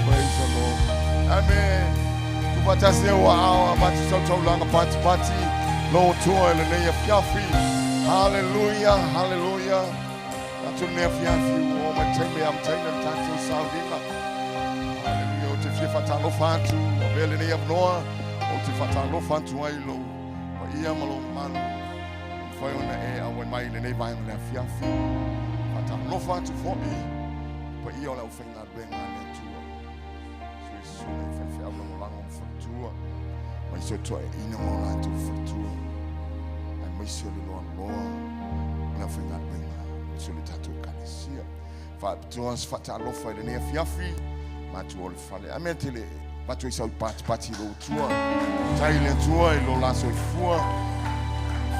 Praise the Lord. Amen. Kupatase wa awa mati sautulanga pati Lotu ile Afiafi. Hallelujah, hallelujah. Tatu Afiafi o matende amtende tatu Sauniga. Hallelujah. Utifata lofantu, obele ne yabnoa, utifata lofantu ailo. Ba iya malo manu. Fayo na awen mai ne vai na Afiafi. Fata lofantu for me. Ba iya la ufenga benga ne tu. So fe fe alo lang fatua. Mai so to ina mo la tu fatua. Ai mai so lo na fenga benga. So le tatu kanisia. Fa tuas fata lo fa ne Afiafi. Matu ol fale. Amentele batu isa pati lo tua. Taile tua lo la so fua.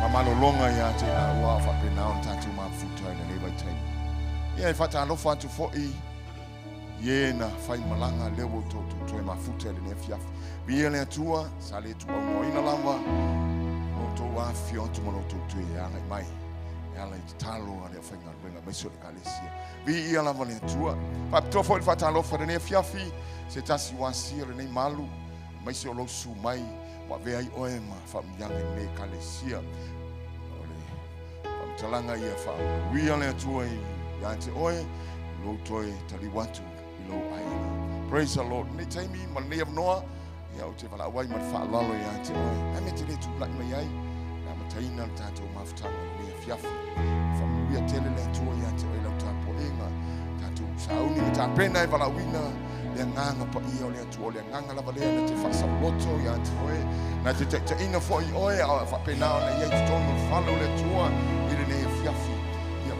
Famalo longa ya te wa fa pena on tatu ma futa ne ne vai tai. Ia fata lo fa tu fo ye na fai malanga lewo to mafuta le Afiafi. Bia le tua sale tu mo ina lamba. No to wa fio tu mo to ya mai. Ela talo ale fenga benga meso de kalesia. Bi ia lamba le tua. Pa to fo fata lo fa le Afiafi. Se tasi wa sire ne malu. Meso lo su mai. Wa ve ai oema fa mjanga ne kalesia. Ole. Pa talanga ia fa. Wi le tua ya te oe lo toi tali watu. Praise the Lord. Ne taimi mane of Noah. Ya uti fala wai mat fa lalo ya te oi. Ame te le tu black me yai. Na mataina tato mafuta ne Afiafi. Familia tele le tu ya te oi la tapo inga. Tato sauni mta pena e fala wina. Le nganga pa ia le tu le nganga la vale na te fa sa loto ya te oi. Na te ina fo i oi a fa pena na ia te tonu falo le tu ile ne Afiafi. Ya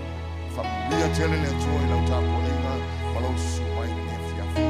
familia tele le tu oi la tapo inga. Malo su mai ne Afiafi.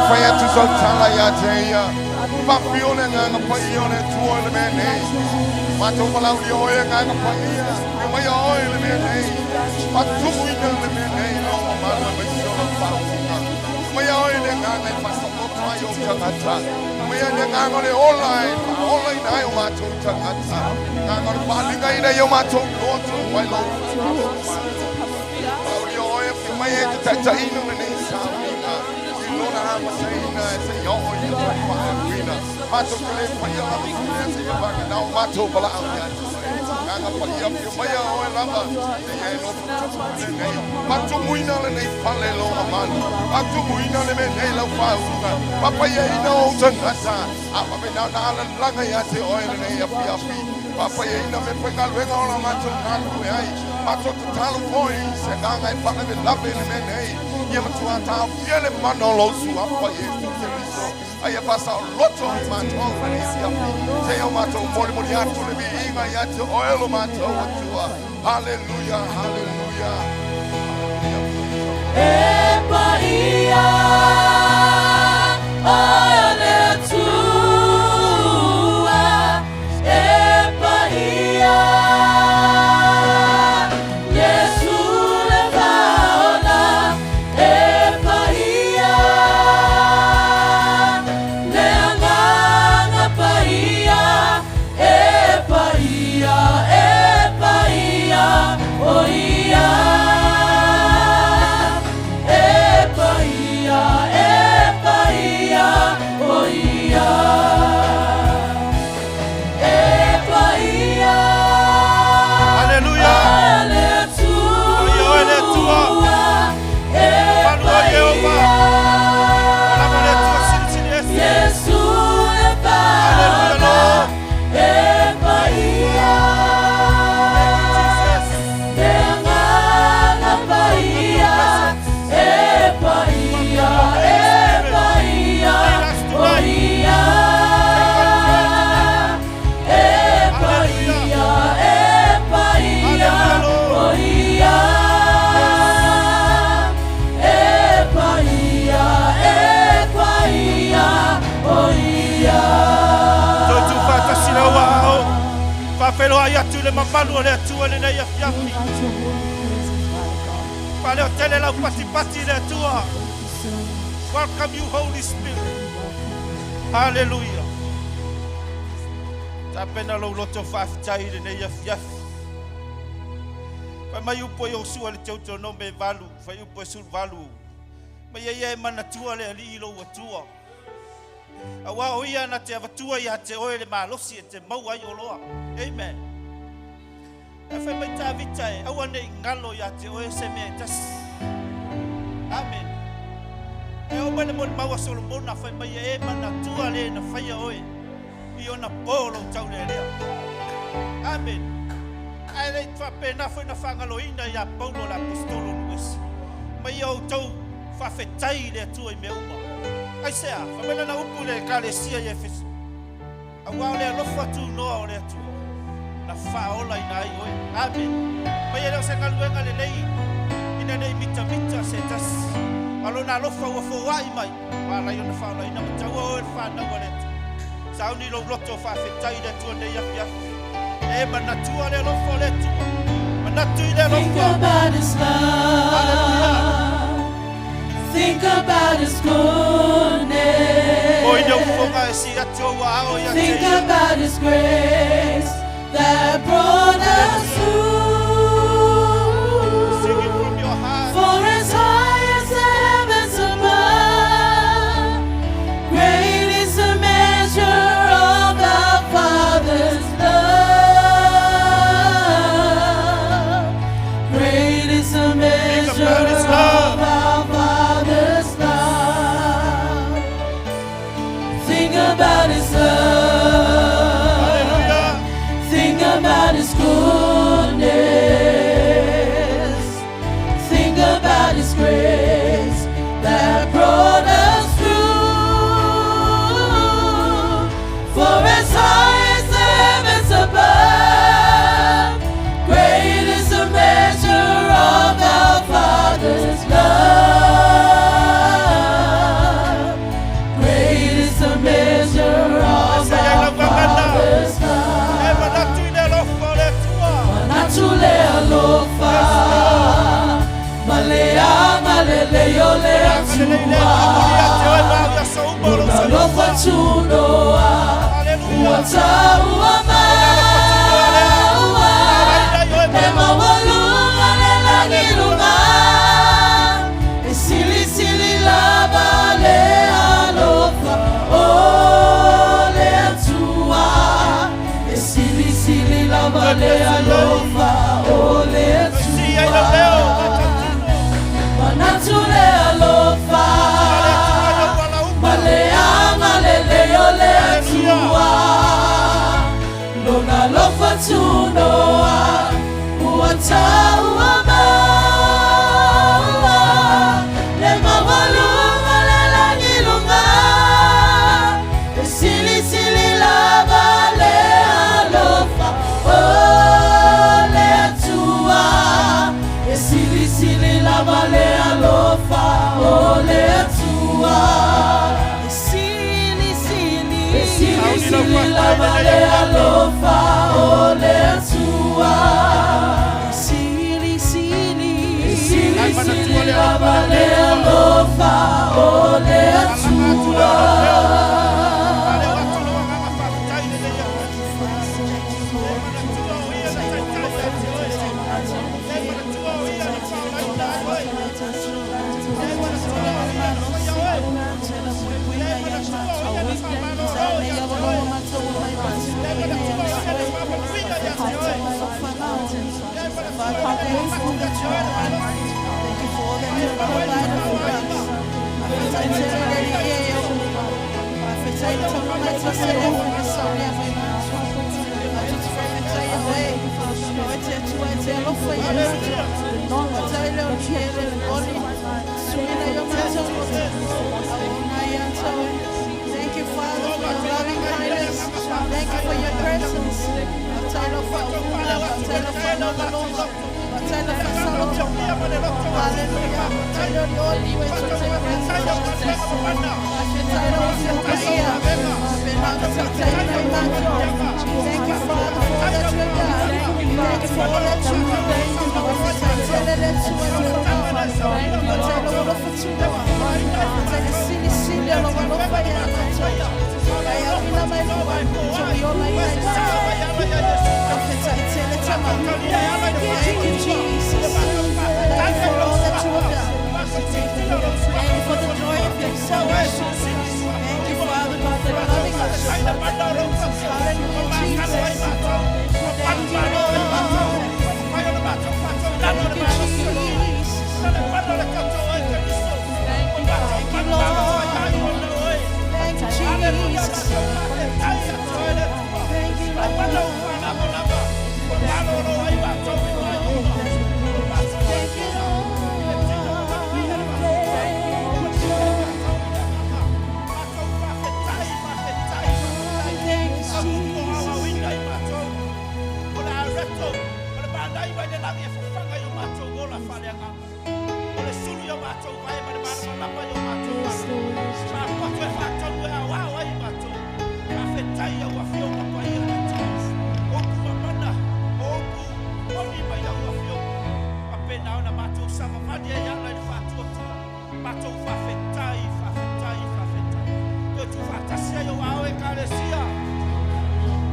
fire to Sotala Yatea. Papione and a Payone to oil man name. Matopala oil and a Paya. You may oil in their name. But two windows in their name. No man will be sure of Faustina. May oil and I pass a lot of your Tangata. May I on the online. I want to Tangata. I'm on Palika Yomato. Go to my Lord. May I touch a in the name. I have passed a lot of my tongue. Say, Mato, Moriato, Living, oil, Mato, hallelujah, hallelujah. Felo ayatu le mapalu le tua le nei Afiafi. Paleo tele la pati le tua. Welcome you, Holy Spirit. Hallelujah. Tapena lo loto fafitai le nei Afiafi. Fa mai upo yo sua le tauto no me valu, fa upo sul valu. Ma ye mana tua le ali lo tua. Awa oia na te avatua ia te oe le malosi e te mau ai oloa. Amen. E whai mai tā vita e awa nei ngalo ia te oe se mea tasi. Amen. E o mele mole maua Solomona whai mai e mana tua le na whai a oe. I ona polo tau le lea. Amen. Ai rei twape na whai na whangaloina ia Paulo la apostolo nuesi. Mai au tau whawhetai le tua i mea uma. Ai sea, whamena na upu le kalesia i Efeso. A wao le alofa tu noa o le atua. Na whaola i na ai oe. Amen. Mai e leo se ngaluenga le lei. Ina nei mita se tas. Alo na alofa ua fowai mai. Wala i ona whaola i na mataua oe le whanau le atua. Sauni lo loto whawhetai le atua nei Afiafi. E manatua le alofa le atua. Manatu i le alofa. Think about his love. Hallelujah. Think about his goodness. Think about his grace that brought us through. Sing it from your heart. For as high as the heavens above, great is the measure of our Father's love. Great is the measure of our Father's love. Think about his love. Hallelujah. Think about his good. malele yole atua. Luna lofa tunoa. Uata uama. Ema walu alela giluma. Sili sili lava le alofa. Ole atua. Sili sili lava le alofa. Ole atua. Manatule alofa. Malea malele yole atua. Lona lofa tunoa. Uata uama. Lema walu alela gilunga. Sili sili lava le alofa. Ole atua. Sili sili lava le alofa. Ole atua. Sili sili lava le alofa. Ole atua. Sili sili lava le alofa. Ole atua. Thank you, Father, for your loving kindness. Thank you for your presence.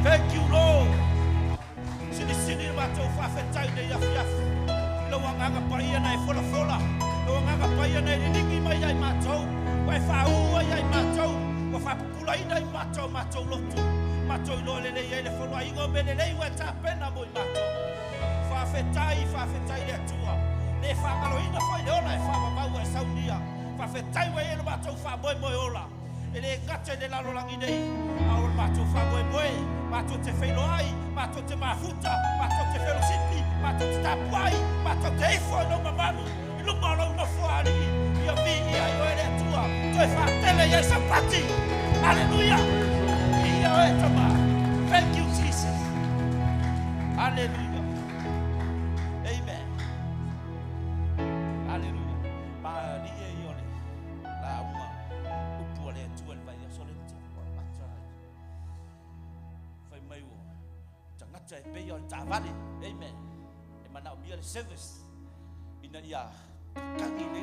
Thank you, Lord. Sini matou whawhetai nei Afiafi. Lau anganga paia nei whola. Lau anganga paia nei ringi mai ai matou. Wai whaua ai matou. Wa whapupulai nei matou lotu. Matou ilo lelei ei le wholua ingo me lelei wa tāpena mo i matou. Whawhetai le atua. Ne whangaloina whai le ola e whamamau e saunia. Whawhetai wa e le matou whamoe ola. Ele ngate le lalolangi nei. Aol matou whamoe. Matou te whailoai. Matou te mafuta. Matou te whelosipi. Matou te tapuai. Matou te ifo no mamanu. Iluma lau no whaari. Ia vi ia i oere atua. Toi whaatele ia sapati. Hallelujah. Ia oe tama. Thank you, Jesus. Hallelujah. Amen. Hallelujah. Maria i ole. La uma. Upua le atua le vai a sole te. Fai mai o. Tangata e pei o tāwale. Amen. E mana o mia le service. Ina ia kangi le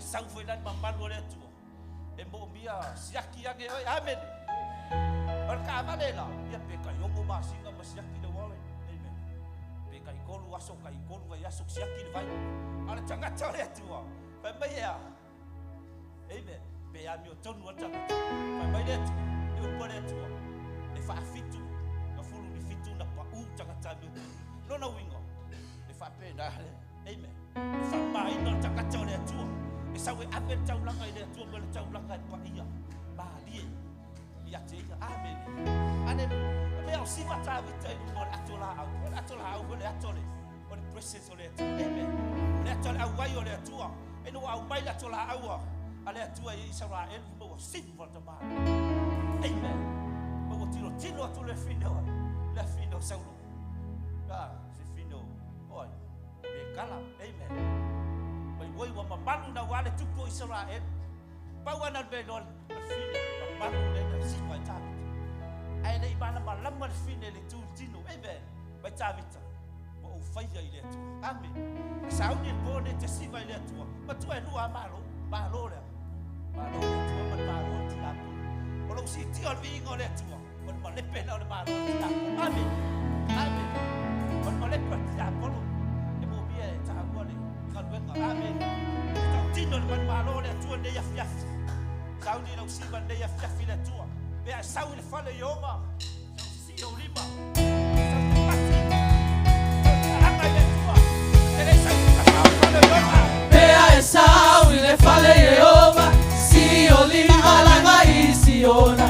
sau foi lan mamalu le tu e mo mia siaki age oi amen or ka valela ia pe ka yongo masinga masiaki le wale amen pe ka ikolu aso ka ikolu vai aso siaki le vai ala tanga tole tu pa mai ya amen pe a mi tonu ata pa mai le tu e po le tu e fa fitu ka fulu ni fitu na pa u tanga tanu no na wingo e fa pe na amen fa mai no tanga tole tu e sa we apen tau langa ile tu mo tau langa pa ia ba die ia te amen ane me au si mata vi te mo atola au le atole o le presence o le amen le atole au vai o le tua e no au mai le atola au ale tua i Israel mo si volta ba amen mo tino tu le fino saulo si fino oi be kala amen woi wa mamalu na wale tupo Israel pawana belol fine mamalu le si vai tavi ai nei bana malama fine le tu tino amen vai tavi mo faia ile tu amen sauni bone te si vai le tu ma tu e lua malo le tu ma malo ti la o lo si ti ol vingo le tu ma le pena o malo ti la amen ma le pena ti la polo e mo bia ta ngole amen tino man malo le tua ne ya fiaf sauni lo si ban ne ya fiaf le tua be a sau le fale yoma si o lima be a sau le fale yoma si o lima la ngai si ona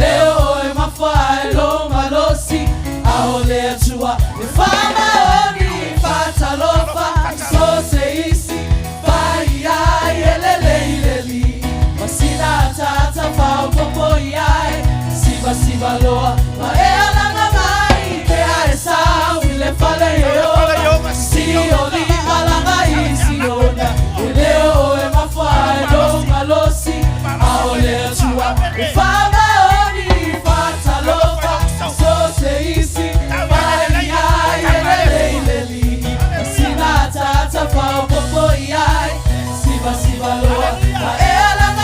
leo e mafai lo malosi a ole tua e fama oni fatalofa so sei tata fau popo iai siba loa ma e alanga mai ke a esa wile fale yo si oli alanga isi ona leo e mafai do malosi a ole tua e fama oni fatalofa so seisi mai ai eleleli masina tata fau popo iai siba loa ma e alanga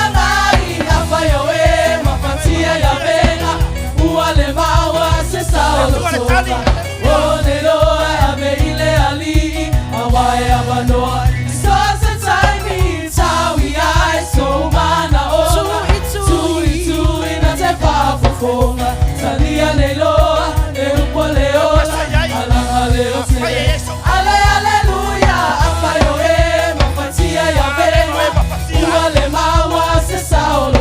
Afayo e mafatia ya bena uale mawa se saulo toka onelo abe ile ali awae abanoa so se tiny tawi ai so mana ona tu ina te fafofonga salia lelo e upoleola ala leo te aleluya afayo e mafatia ya bena uale mawa se saulo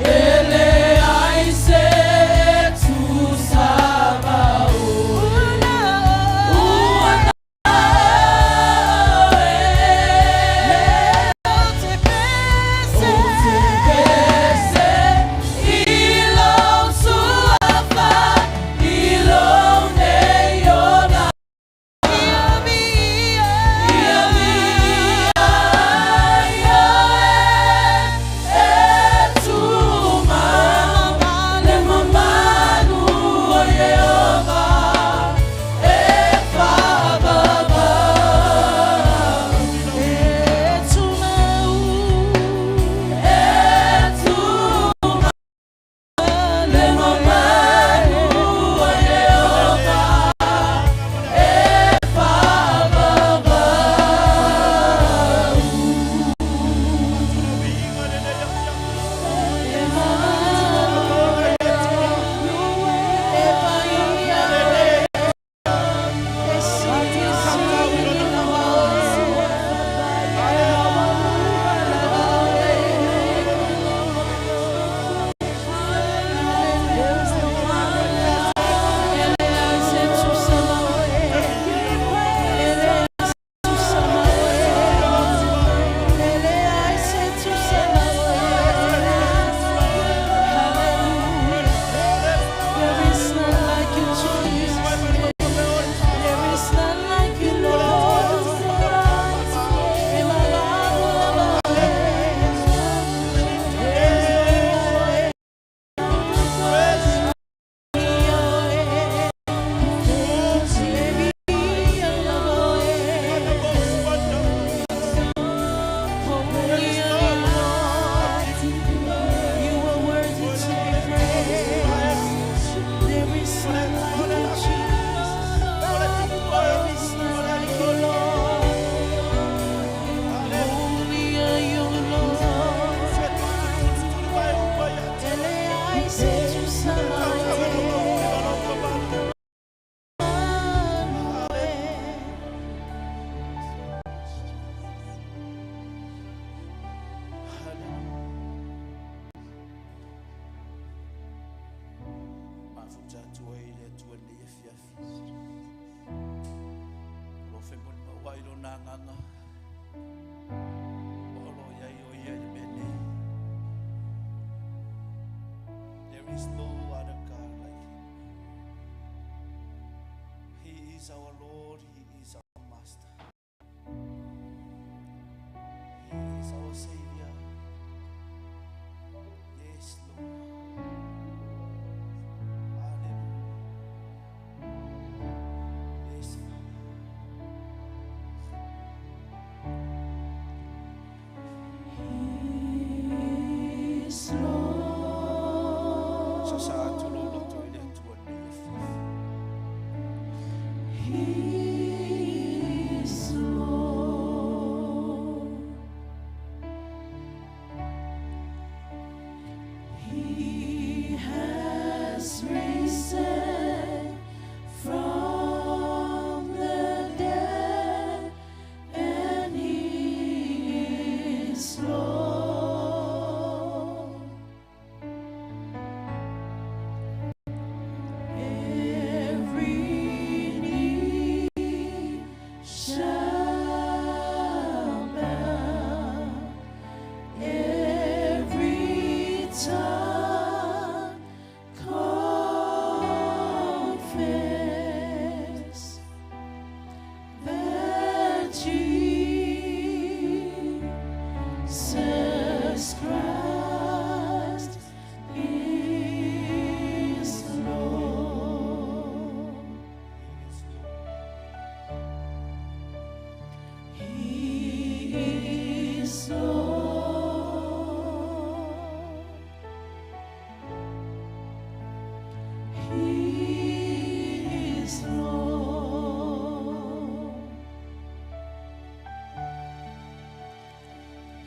Ele There is no other God like Him. He is our Lord, He is our Master. He is our Savior. Yes, Lord. Hallelujah. Yes, Father. His Lord. So sa ato lolo to ile tuan na Afiafi. He is Lord. He has risen from the dead, and He is Lord. Every knee shall bow, every tongue confess that Jesus Christ is Lord. He is Lord. He is Lord.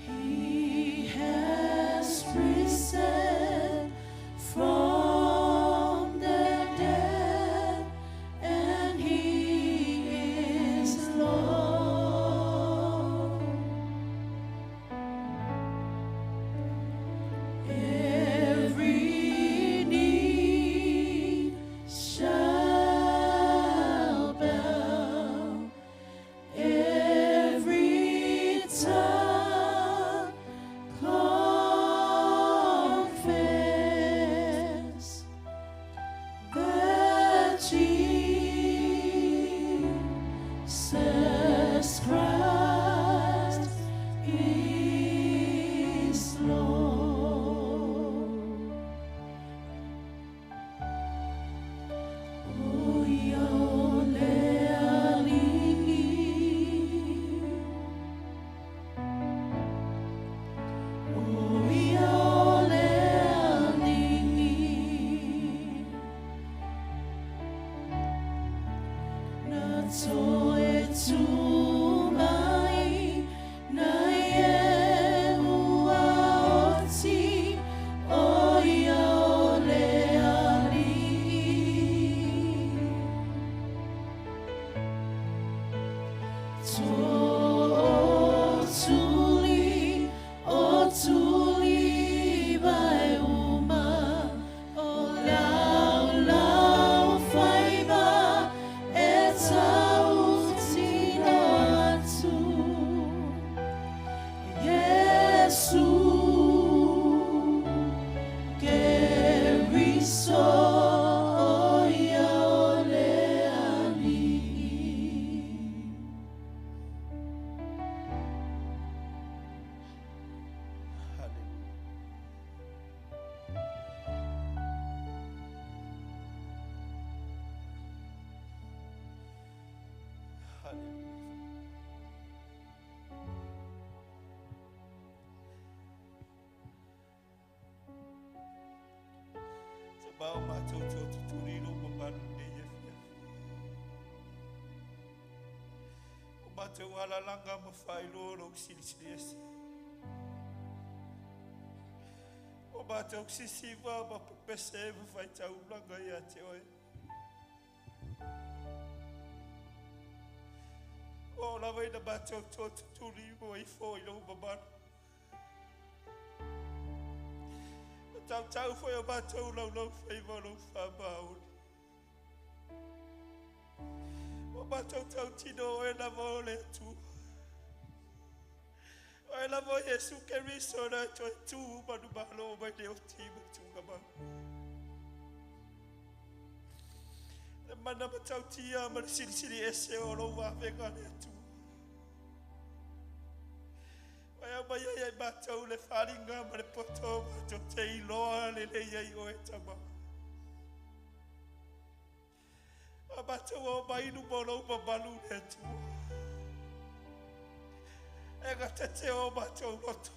He has risen from the dead, and He is Lord. Every knee shall bow, every tongue confess that Jesus Christ is Lord. Oh, so etumai na yehuaoti oia oleali. Otuli vai uma olau faiba etautina atu Yesu keriso oia oleali. Bao mātou tō tuturino ma manu nei Afiafi. O mātou alalanga ma whailoro silisiri ese. O mātou sisiwa ma papese ma whaitau langa ia te oe. O lawa ina mātou tō tuturino i fōilo ma manu. Tau foi o batou lau foi volo fabaul. O batou tau tino e na vole tu. O Ai la mo Yesu ke riso na to tu manu malo mai de oti mo tu ngama. Mana batau tia mar siri ese o lo wa venga ne tu. Ai mai ai batau le faringa mar poto to te loa le ai o etama. Batau o mai nu bolo balu ne tu. Ega te o batau loto.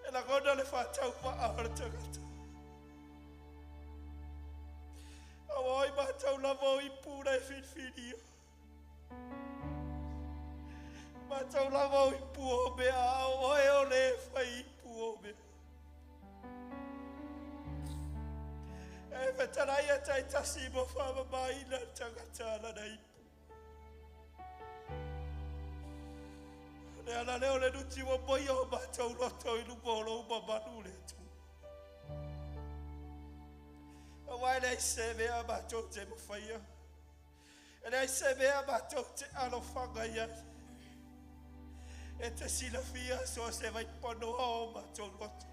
E la goda le fatau pa ahora tagata. Awai batau lavo i pura e finfinio. Batau lavo i puo mea, awai o le fai i puo mea. E whetarai a tai tasi mo whama mai na tangatala na ipu. Le ana leo le nuti mo moi o batau loto i lupolo uma manu le tu. Awai nei se mea batau te mawhaia. E nei se mea batau te alofanga iai. E te silafia so se vai pono o batau loto.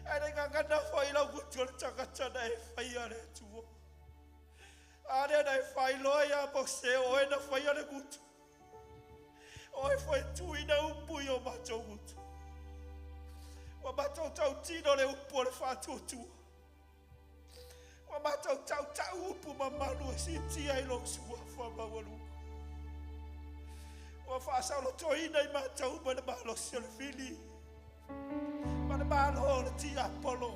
E nei ngangana whai lau gutu le tangatana e whaia le tuo. Ane nei whai loia mo se o e na whaia le gutu. Oi foi tu ina upu yo macho gutu. Wa macho tau tino le upu le fatu tu. Wa macho tau upu mamalu si tia I lo sua fa bawalu. Wa fa sa lo to ina I macho ma le malo selfili. Ma le malo le tia polo.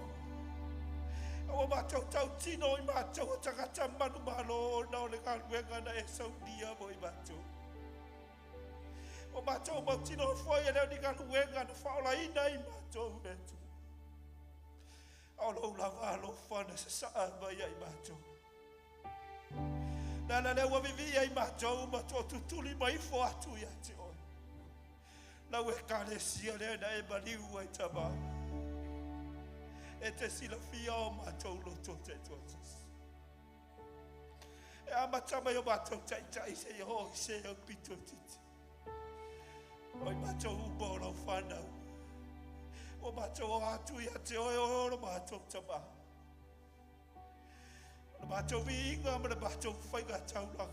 Wa macho tau tino I macho takata manu malo na le kalwenga na e saudia mo I macho. O matou mautino foi e leo ni ka luenga na whaolaina I matou netu. Au lau lava alo whana se saa mai ai matou. Nana leo wa vivi ai matou matou tutuli mai fo atu ia te oi. Lau e kare sia leo na e maliu ai tama. E te sila fia o matou loto te totas. E amatama yo matou tai se yo se yo pito titi. Oi matou ubo lau whanau. O matou atu ia te oi o matou tama. O matou vinga ma le matou whainga tauranga.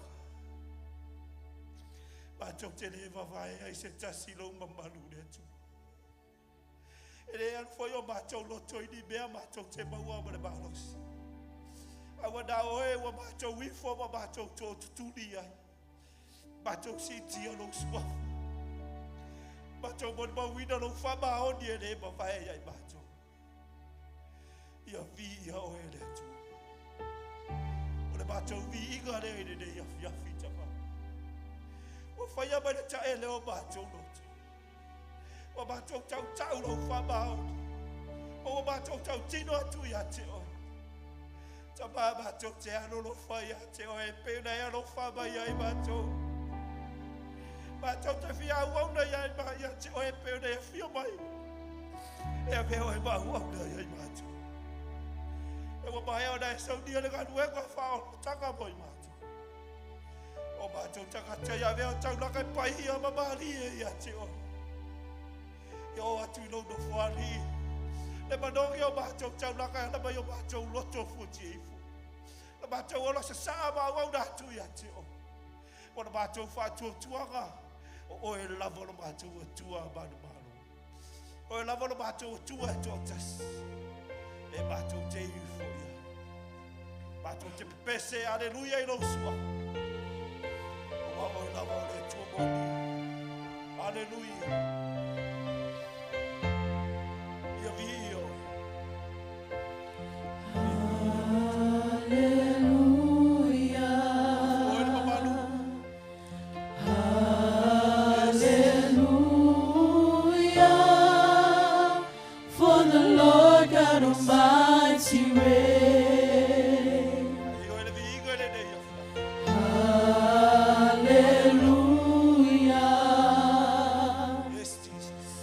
Matou te lewa vai ai se tasi lau mamalu ne tu. E le an foi o matou loto I ni mea matou te maua ma le malos. Awa na oe wa matou wifo ma matou tō tutuni ai. Matou si tia lo suafu. Matou mo mawina lo whama oni e le ma vai ai matou. Ia vi ia o e le tu. O le matou vi inga le e le ia Afiafi tama. O whaia mai le tae leo matou loto. O matou tau lo whama oni. O matou tau tino atu ia te oi. Tama matou te ano lo whaia te oi. Pena ia lo whama ia matou. Matou te fia uauna ia ia te oi pena ia fia mai. E veo e uauna ia matou. E wa mai ona e Sauniga le galuenga whao tanga moi matou. O matou tangata ia veo taulaka e pai ia mamari e ia te oi. Ia o atu I lau no whali. Le manongi o matou taulaka e mai o matou loto futi eifu. Le matou ola se saa ma uauna atu ia te oi. O le matou whātua tuanga. O e lava lo matou atua manu malo. O e lava lo matou atua e totas. E matou te iufo ia. Matou te pepese, aleluia I lo sua. O e lava o le tua moni. Aleluia. Ia vi o. Aleluia. O e mamanu. For the Lord God Almighty reigns. Ia o e le vi inga le nei ia. Hallelujah. Yes, Jesus.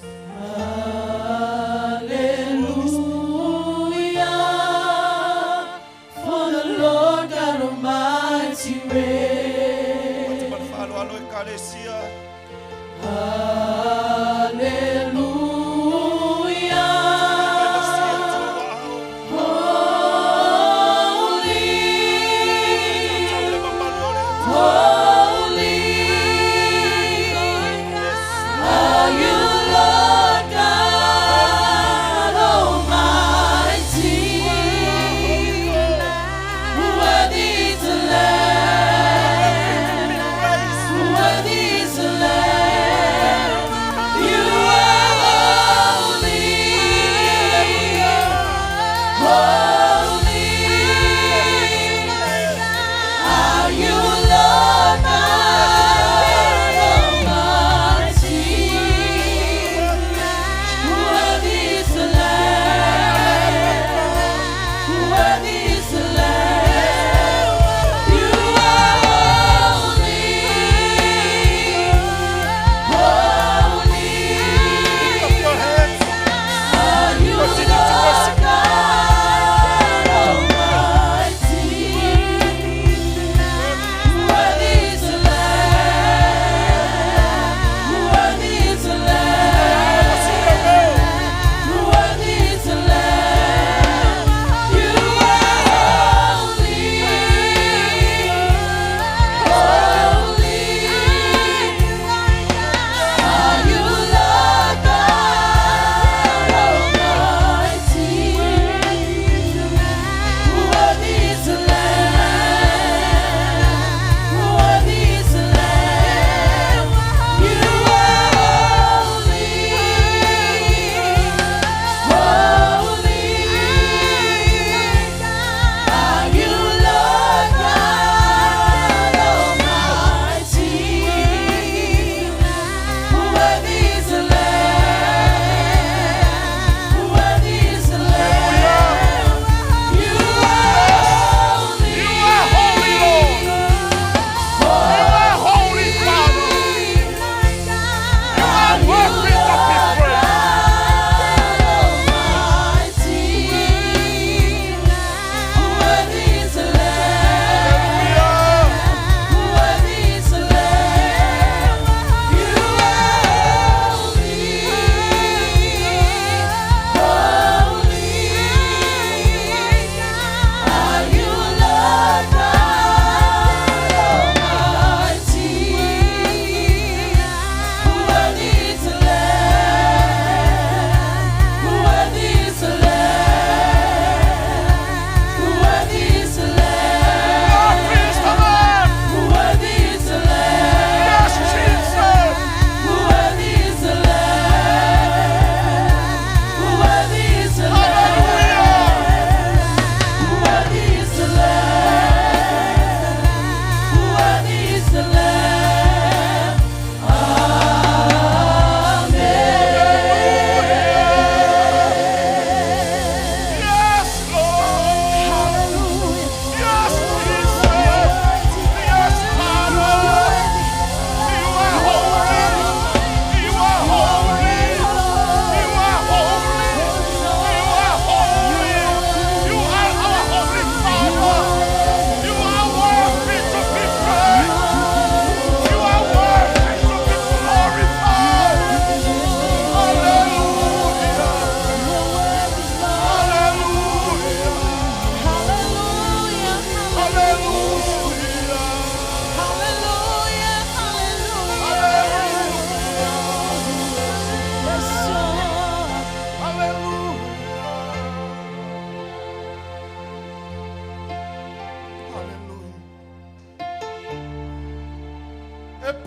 Hallelujah. For the Lord God Almighty reigns. Te manwhalo alo e kalesia.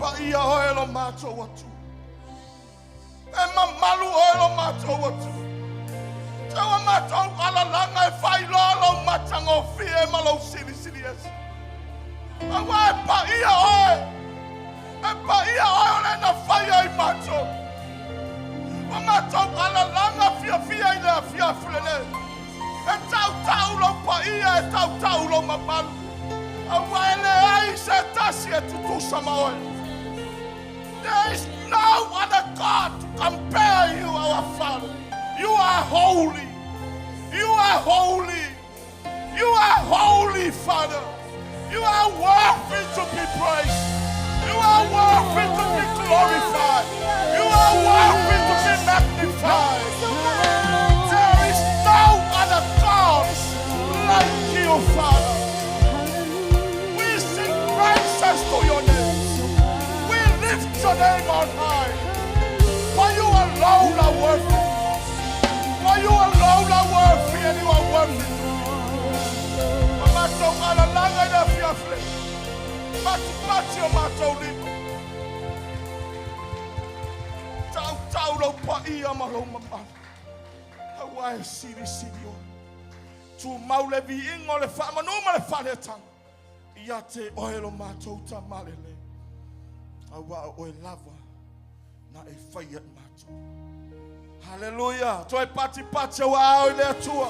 pa ia oelo macho watu. E mamalu oelo macho watu. Tawa macho ala langa e fai lolo matango fie malo sili sili esi. Awa pa ia oe. E pa ia oe na fai ai macho. Wa macho ala langa fia fia ina fia frene. E tau lo pa ia e tau lo mamalu. There is no other God to compare you, our Father. You are holy. You are holy. You are holy, Father. You are worthy to be praised. You are worthy to be glorified. You are worthy to be magnified. There is no other God like you, Father. Praises to your name. We lift your name on high. For you alone are worthy. For you alone are worthy and you are worthy. Mato ala langa na fiafle. Mato mato lima. Tau lo pa ia malo mama. Hawaii siri siri. Tu maule vi ingo le fa manu le fa le tang. Yate oilo mato tamalele. Awa oil lava na e fire mato. Hallelujah. Toi pati wa oile atua.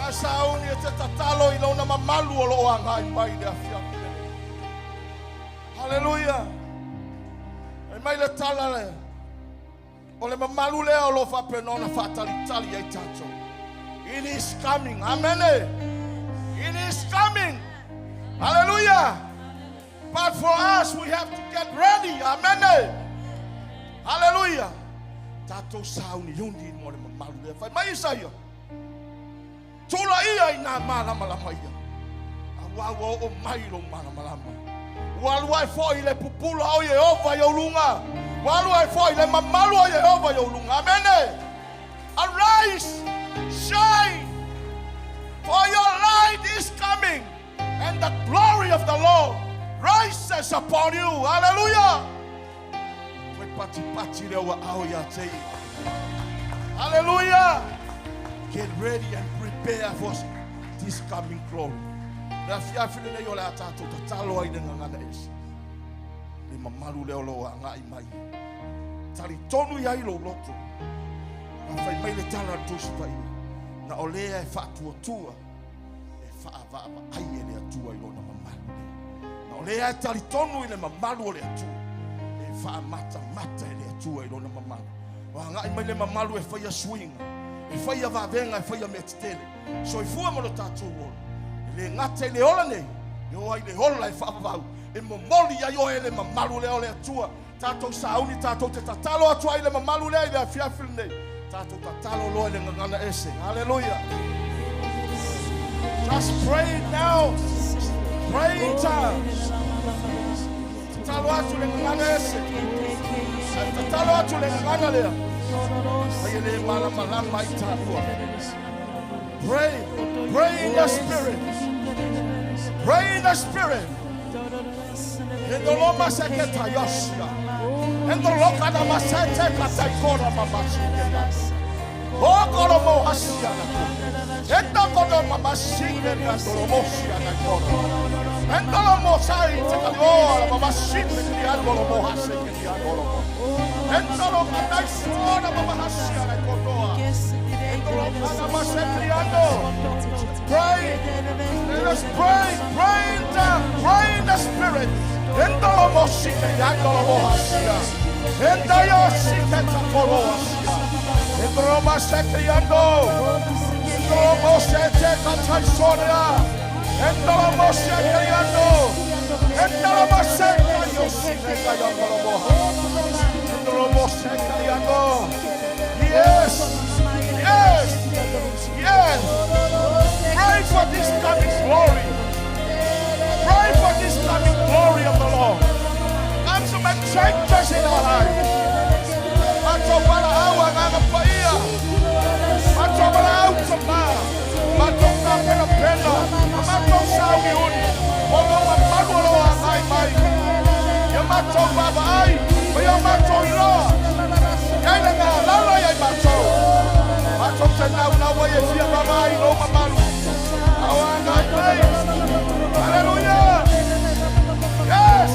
Asa uni e te tatalo ilona mamalu o loa ngai mai de Afiafi. Hallelujah. E mai le tala le. O le mamalu le o lo fa penona fatali tali e tato. It is coming. Amen. It is coming. Hallelujah. But for us, we have to get ready. Amen. Hallelujah. Tato sauni yundi mo le mamalu le fa mai sayo. Tula ia ina mala mala mai. Awa o mai lo mala mala. Walu ai foi le pupula o Yehova yo lunga. Walu ai foi le mamalu o Yehova yo lunga. Amen. Arise, shine. For your light is coming, and the glory of the Lord rises upon you. Hallelujah. Hallelujah. Get ready and prepare for this coming glory. Na olea e fatua tua e faava ai ele atua ilona mamalu. Na olea e talitonu ile mamalu ole atua e fa mata ele atua ilona mamalu. Wa ngai mai le mamalu e faia swing e faia vavenga e faia metstele. So i fua mo tatu wo. Le ngate le ola nei. Yo ai le hola e faava e momoli ya yo ele mamalu le ole atua. Tato sauni tato te tatalo atua ile mamalu le ile Afiafi nei. Hallelujah. Just pray now. Pray in tongues. Pray. Pray in the spirit. Pray in the spirit. In the Loma Seketa Yoshia. And the Lokana Masete Kataikora Mamashika. Oh, Kolomo Hasiana. And the Kodoma Mashika and Dolomosia and Kodo. And Dolomosai to the Lord of Mashika and the Angolomo Hasik and the Angolomo. And Dolomana Sona Mamahasia and Kodoa. And Dolomana Masetriano. Pray. Let us pray. Pray in tongues. Pray in the spirit. And Dolomosika and Angolomo Hasia. And Dayosika and Korosia. And Roma Setriano. And Roma Setriano. And Roma Setriano. And Roma Setriano. Yes. Yes. Yes. Pray for this coming glory. Pray for this coming glory of the Lord. And to make changes in our life. Matobala awa nganga paia. Matobala utama. Matobala pena pena. Matobala sawi uni. Ogo mapagolo wa mai mai. matou loa. Yai na ngā lalo yai matou. Matou te nau nawa e fia mamai lo mamalu. Awa ngai mai. Hallelujah. Yes.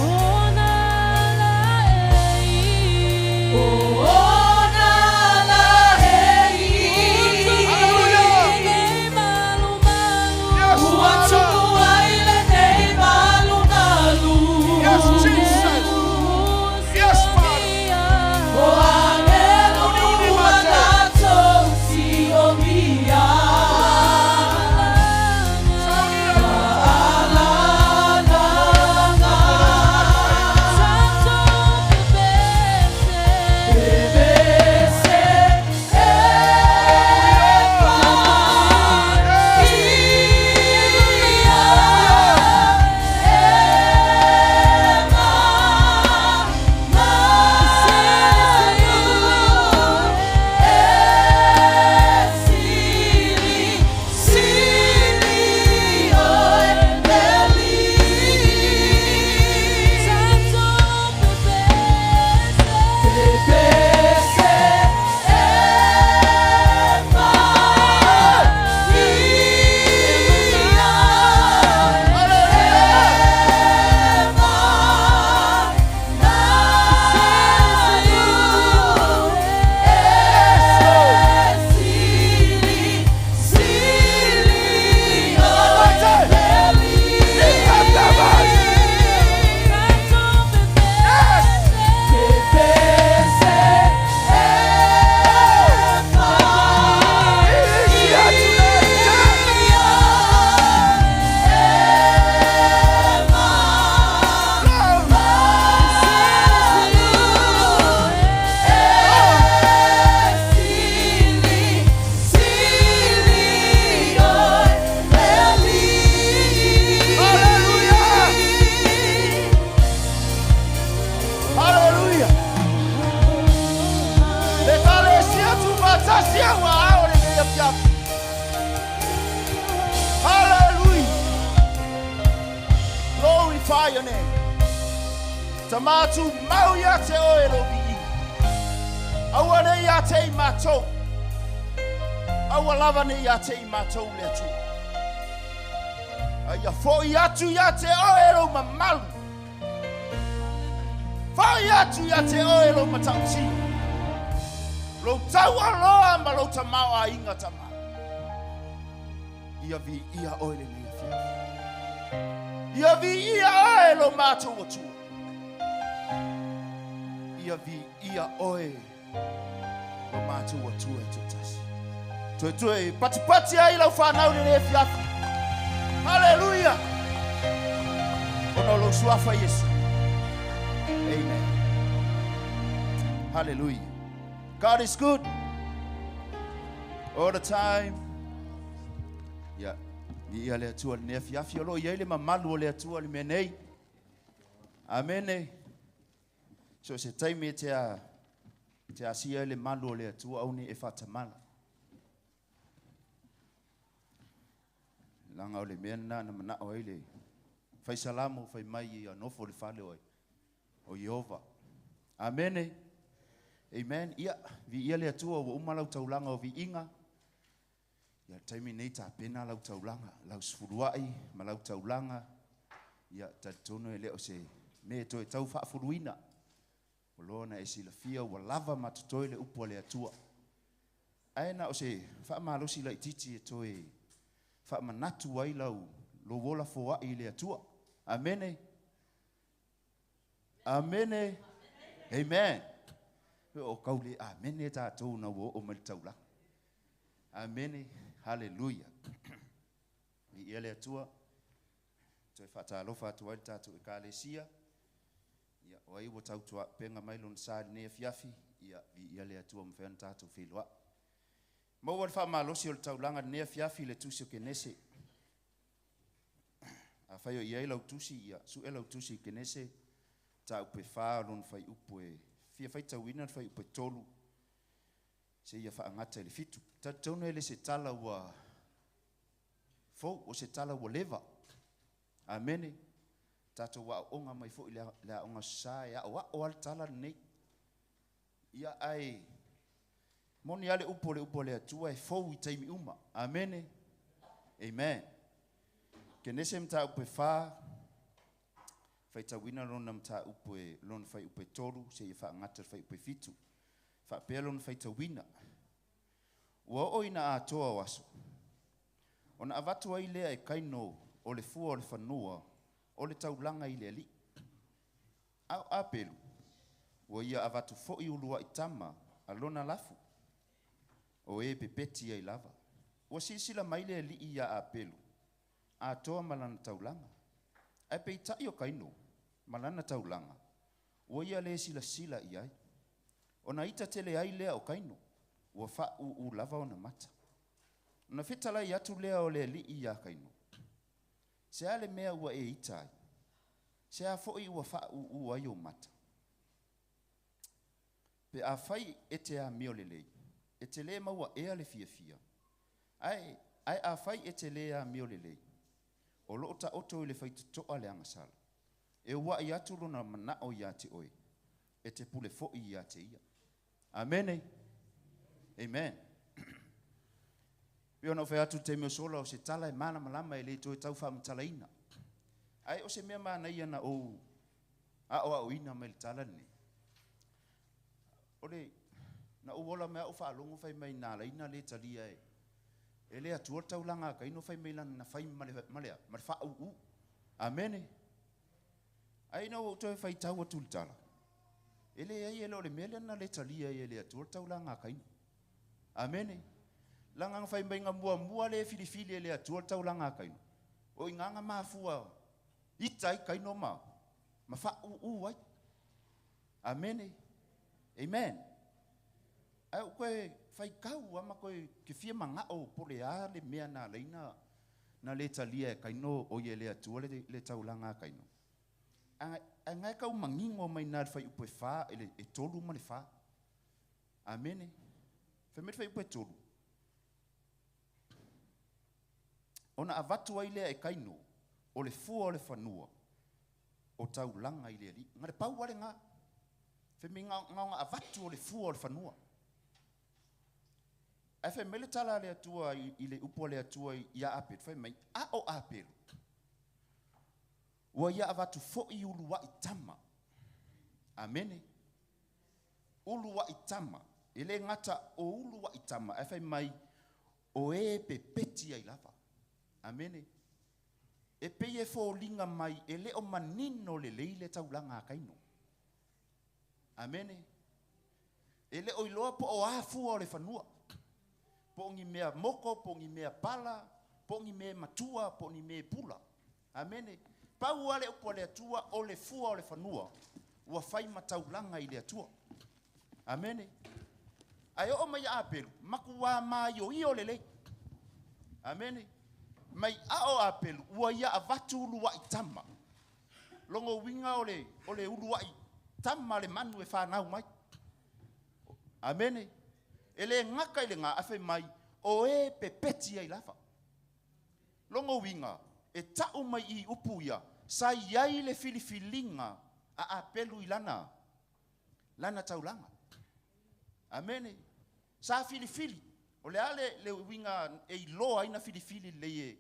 Your name. Tamatu mau ya te oelo bi. Awane ya te mato. Awalava ne ya te mato le tu. Aya fo ya tu ya te oelo mamalu. Fo ya tu ya te oelo matauti. Lo tau aloa ma lo tamau a inga tama. Ia vi ia oele ne ia fia. Ia vi ia lo mato watu. Ia vi ia oe lo mato watu e tutasi. Toe pati ai lau whanau ne fiafi. Hallelujah. Ono lo suafa Yesu. Amen. Hallelujah. God is good all the time. Yeah. Ia le atua le Afiafi lo ia le mamalu le atua le menei. Amen. So se taimi te asia le malu le atua au ni e fatamala. Langa o le mena na mana o ile. Fai salamu fai mai ia nofo le fale o Jehova. Amen. Amen. Ia vi ia le atua o umalau taulanga o vi inga. Ia taimi nei ta pena lau taulanga, lau sfuruai, ma lau taulanga. Ia tatono ele o se me to e tau whaafuruina. O lona e sila fia wa lava matutoi le upo le atua. Aena o se whaamalosi la ititi e toi whaamanatu wai lau lo wola foa i le atua. Amene. Amene. Amen. O kaule amene tātou na wo o malitaula. Amene. Hallelujah. I ele atua. Toi whatalofa atua i tātou e kālesia. Ia o ai wo tautua penga mailon sa ne Afiafi. Ia i ele atua mwhena tātou whiloa. Mau wale whaamalosi o le taulanga ne Afiafi le tusi o kenese. A whaio i eilau tusi ia. Su eilau tusi kenese. Ta upe whaa lon whai upe. Fia whai tauina whai upe tolu. Se ia whaangata le fitu. Ta tauna ele se tala wa fo o se tala wa leva. Amene. Tato wa onga mai fo ile onga sa ya wa o al tala nei. ia ai moni ale upo le atua e fou I taimi uma. Amen. Amen. Ke nese mta upe fa faita wina lona mta upe lona fai upe toru se fa ngata fai upe fitu. Fa pe lona faita wina. Wa oina atoa waso. Ona avatu ai lea e kaino o le fua o le fanua o le taulanga I le ali. Au apelu. Wa ia avatu fo'i ulua I tama alona lafu. O e pepeti ai lava. Wa sisila maile ali ia apelu. Atoa malana taulanga. Ai peita I o kaino malana taulanga. Wa ia le sila iai. Ona ita tele ai lea o kaino. Wa fa u lava ona mata. Na fitala I atu lea o le ali ia kaino. Se ale mea ua e itai. Se a fo'i ua fa u ai o mata. Pe a fai ete a mio lelei. Ete le maua ea le fia. Ai a fai ete le a mio lelei. O lo ta oto le fai toa le angasala. E ua I atu lona mana o ia te oi. Ete pule fo'i ia te ia. Amen. Amen. Pio no fai atu te meo sola o se tala e mana malama e le to e tau wha mtalaina. Ai o se mea mana ia na o a ina me le tala ne. Ole na uola mea o wha alongo fai mai nā laina le talia e. E le atua taulanga ka ino fai mai lana na fai malea. Mare wha u. Amen. Ai na o toi fai tau atu le tala. E le ai e le mele na le talia e le atua taulanga ka ino. Amen. Langa fai mai nga mua le filifili e le atua taulanga ka ino. O inganga mafua. Itai ka ino ma. Ma wha u ai. Amen. Amen. Ai koe fai kau ama koe ke fia manga o pole a le mea na leina na le talia e kaino o ye le atua le taulanga kaino. A ngai kau mangingo mai na fai upe fa e tolu ma le fa. Amen. Fe me fai upe tolu. Ona avatu ai le e kaino o le fua o le fanua o taulanga I le ali. Ngare pau wale nga. Fe me nga avatu o le fua o le fanua. E fe mele tala le atua I le upo le atua I a apet. Fe mai a o apelu. Wa ia avatu fo'i ulua I tama. Amen. Ulua I tama. Ele ngata o ulua I tama. E fe mai o e pepeti ai lava. Amen. E peye fo linga mai ele o manino le leile taulanga kaino. Amen. Ele o iloa po o afu o le fanua. Po ngi mea moko, po ngi mea pala, po ngi mea matua, po ngi mea pula. Amen. Pau ale upo le atua o le fua o le fanua. Ua fai mataulanga I le atua. Amen. Ai o mai apelu, maku wa mai o I o le lei. Amen. Mai a o apelu, ua ia avatu ulua I tama. Longo winga o le ulua I tama le manu e whanau mai. Amen. Ele ngaka ile nga afe mai o e pepeti ai lava. Longo winga e tau mai I upuia sa iai le filifilinga a apelu ilana lana taulanga. Amen. Sa filifili o le ale le winga e loa ina filifili le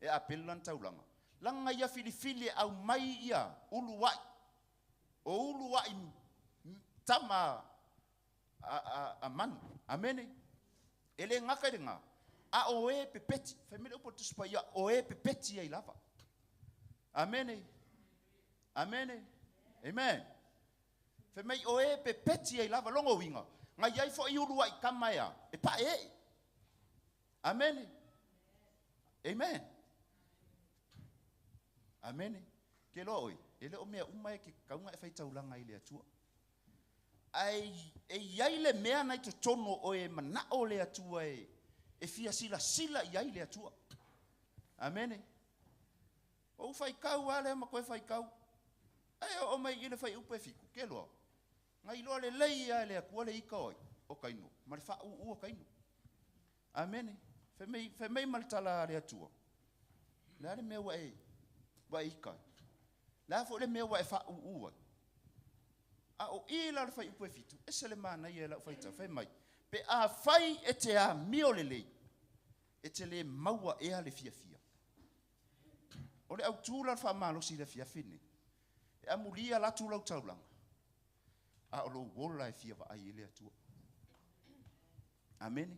e apelu lana taulanga. Langa ia filifili au mai ia uluwai. O uluwai tama a manu. Amen. Ele ngaka nga a o e pepeti. Family upo tuspa ia o e pepeti ai lava. Amen. Amen. Amen. Family o e pepeti ai lava longo winga. Nga iai fo I urua I kamaya. E pa e. Amen. Amen. Amen. Ke lo oi. Ele o mea umai ke kaunga e fai taulanga I le atua. Ai iai le mea nai to tono o e mana o le atua e fia sila iai le atua. Amen. O fai kau ale ma koe fai kau. Ai o mai ile fai upe fiku. Ke loa. Ngai loa le lei a le akua le ika oi. O kaino. Mare fa o kaino. Amen. Fe mei maltala le atua. La le mea wa e. Wa ika. La fo le mea wa e fa ua. A o ila le fai upo fitu. E se le mana ia la fai ta fai mai. Pe a fai e te a mio le lei. E te le maua e a le fia fia. O le au tūla le wha malo si le fia fine. E a mulia la tūla u taulanga. A o lo wola e fia wa ai ele atua. Amen.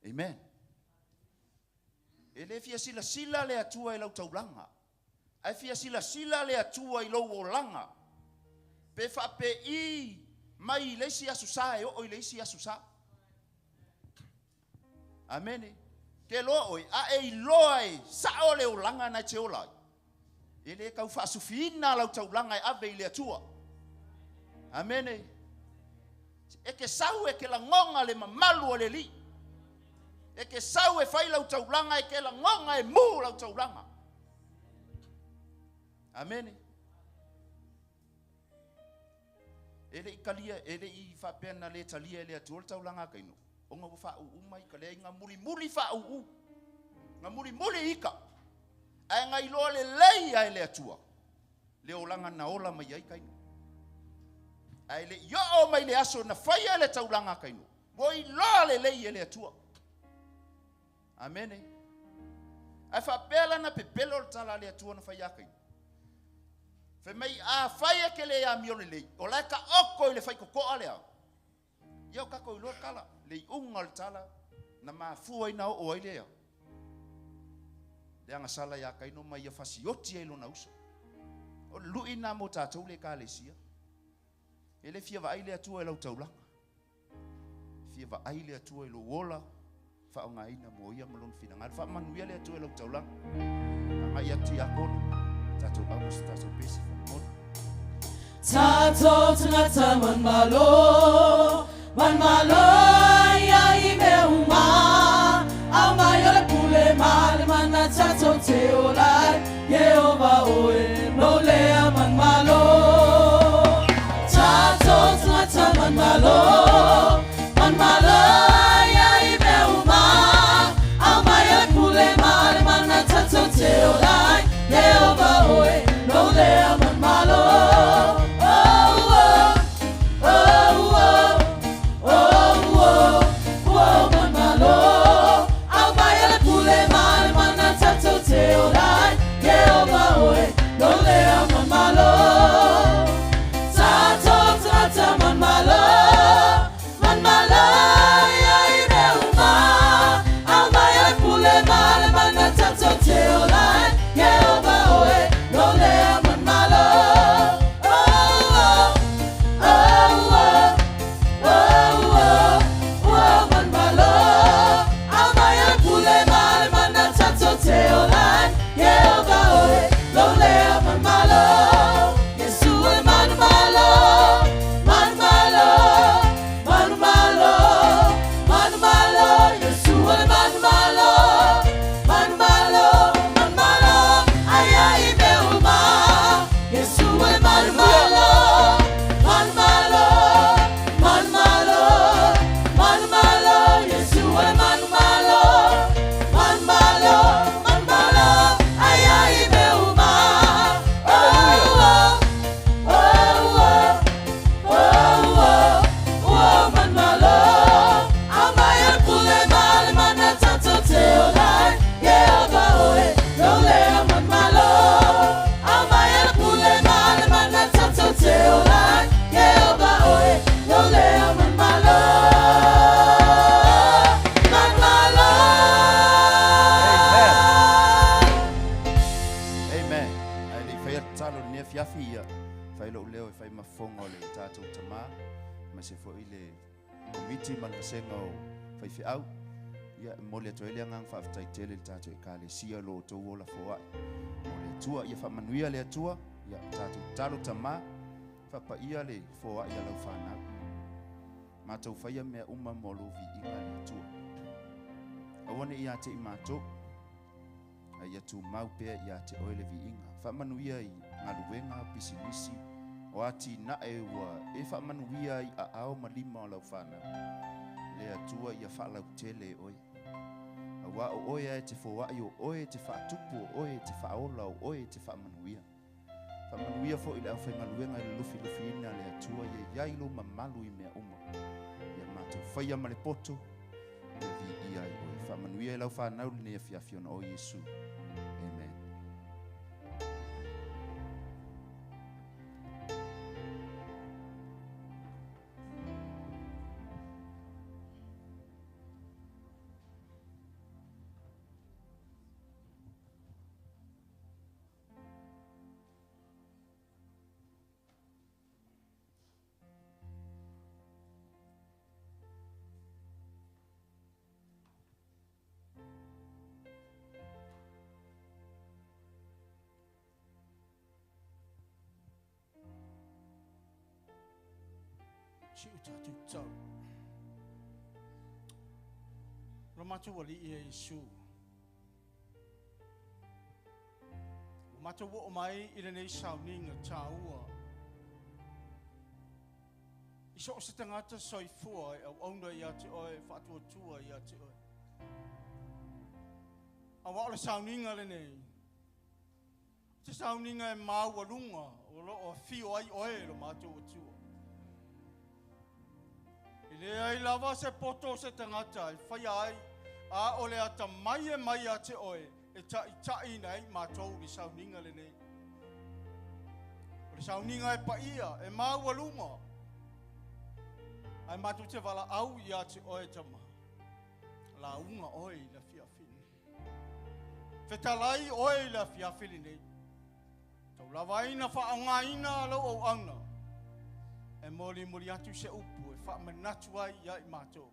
Amen. E le fia sila sila le atua e lau taulanga. Ai fia sila sila le atua i lau olanga. Pe fa pe i mai leisi asu sa e o leisi asu sa. Amen. Ke loa oi, a e loa e, sa o le olanga na te olai. E le kau fa sufina lau taulanga e ave i le atua. Amen. E ke sau e ke la ngonga le mamalu o le li. E ke sau e fai lau taulanga e ke la ngonga e mu lau taulanga. Amen. E le ikalia, e le i fa pena le talia e le atua taulanga kaino. O ngā wha u mai ka lea ngā muri wha u. Ngā muri ika. Ai ngā iloa le lei ai le atua. Le olanga na ola mai ai kaino. Ai le yo o mai le aso na whaia le taulanga kaino. Wo iloa le lei e le atua. Amen. Ai wha pēla na pepelo le tala le atua na whaia kaino. Whe mai a whaia ke le a mio le lei. O lai ka oko i le whai koko a lea. Iau kako i loa kala. Le unga le tala na mafua ina o ai lea. Le anga sala ya kaino mai ia fasioti e lona uso. O lui na mo tātou le ka lesia. E le fia va ai le atua e lau taulanga. Fia va ai le atua e lo wola. Fa o ngai na mo ia malon fina. Ngai fa manuia le atua e lau taulanga. Ngai ia ti akono. Tātou amos, tātou pesi fa mono. Tātou tangata man malo. Man malo ia I me uma. Au mai ole pule male mana tātou te olai. Yehova oe no lea man malo. Tātou tangata man malo. Man malo ia I me uma. Au mai ole pule male mana tātou te olai. Yehova oe no lea man malo. Sia lo to wola foa. Le tua ia fa manuia le tua ia tatu talo tama fa pa ia le foa ia lo fana. Ma to fa ia me uma molo vi inga le tua. Awane ia te mato. Ia tu mau pe ia te oile vi inga. Fa manuia I ngaluenga pisinisi o ati na e wa e fa manuia I a ao malima lo fana. Le tua ia fa la tele oi. Wa oe te foa yo oe te fa tupu oe te fa ola oe te fa manuia Whamanuia fo i le au whaimaluenga i le lufi ina le atua ia iailo mamalu i mea uma. Ia mātou whaia ma le poto, ia vi ia i oe. Whamanuia i lau whanau le nea Afiafi ona o Yesu. Amen. Chiu tatu tau. Ramatu wali i Yesu. Ramatu wo mai i le nei Sauniga Taua. I so se tangata soifua au auna i ate oe, whaatuatua i ate oe. A wa le Sauniga le nei. Te Sauniga e māualunga o lo o fio ai oe lo mātou atua. Le ai lava se poto se tangata, whai ai, a ole ata mai ate oe, e tai nei mātou li Sauniga le nei. O le Sauniga e paia, e māualunga. Ai mātou te wala au i ate oe tama. La unga oe i la Afiafi. Whetalai oe i la Afiafi le nei. Tau lava ina whaanga ina alo au ana. E moli atu se upu, e wha manatu ai ia i mātou.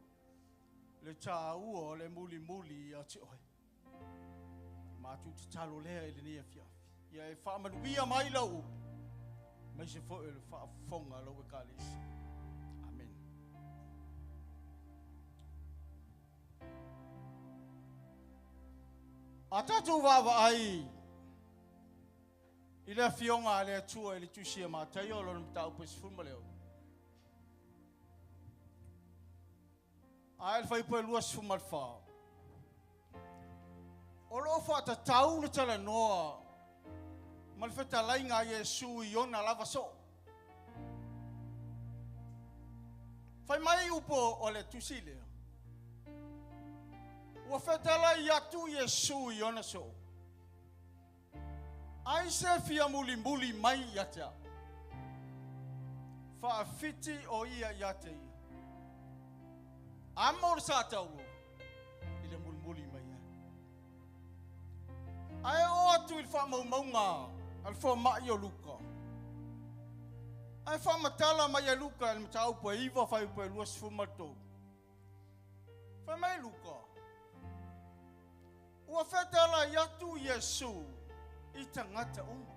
Le tā ua le muli i ate oe. Mātou te talo lea i le ni Afiafi. Ia e wha manuia mai lau. Mai se fo e le wha fonga lau e kālesi. Amen. A tātou wawa ai. I le fionga le atua i le tusia mātai o lona mta upa se fulma leo. Ai fai po lua sfuma fa. O lo fa ta tau na tala noa. Mal feta lai nga Yesu i ona lava so. Fai mai upo o le tusile. Ua feta lai atu Yesu i ona so. Ai se fia muli mai yatea. Fa fiti o ia yatea. Amor sa taulu. Ile muli mai. Ai o atu il fa maunga. Al fa ma yo luka. Ai fa matala mai luka al matau po iva fa po luas fumato. Fa mai luka. Ua fetala yatu Yesu i tangata uma.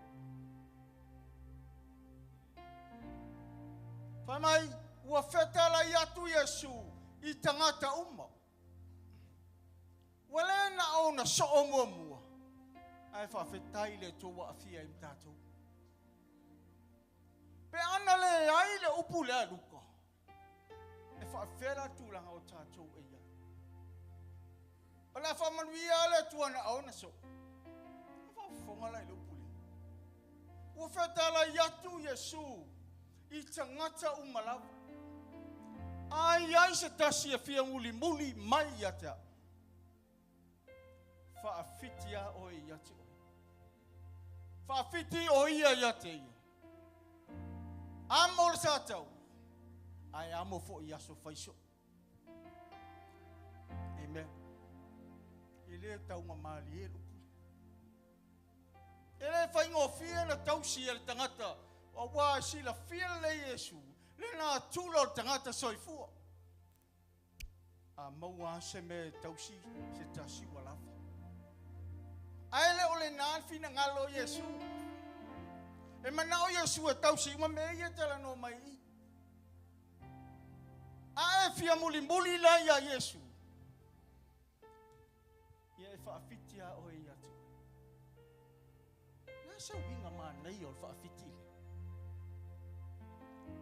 Fa mai ua fetala yatu Yesu i tangata uma. Wale na au na so mua. Ai fa fetai le toa afia i mtatou. Pe ana le ai le upu le luka. E fa fera tu langa o tatou e ia. Ala fa manuia le tuana au na so. Fa fonga le upu le. Ua fetala yatu Yesu i tangata uma lava. Ai se tasi e fia muli mai yata. Fa afitia o i yate o. Fa afiti o ia yate ia. Amor sa tau. Ai amo fo i aso faiso. Amen. Ele tau mamali e lupu. Ele fai ngofia na tau si e tangata. O wa si la fia le Yesu. Le na tulo tangata soifua. A maua se me tausi se tasi walafa. Aile ole naan fina ngalo Yesu. E manao Yesu e tausi ma me ia tala no mai. A fia muli la ya Yesu. Ia e whaafitia o e atu. Nā sa winga maa nei o whaafitile.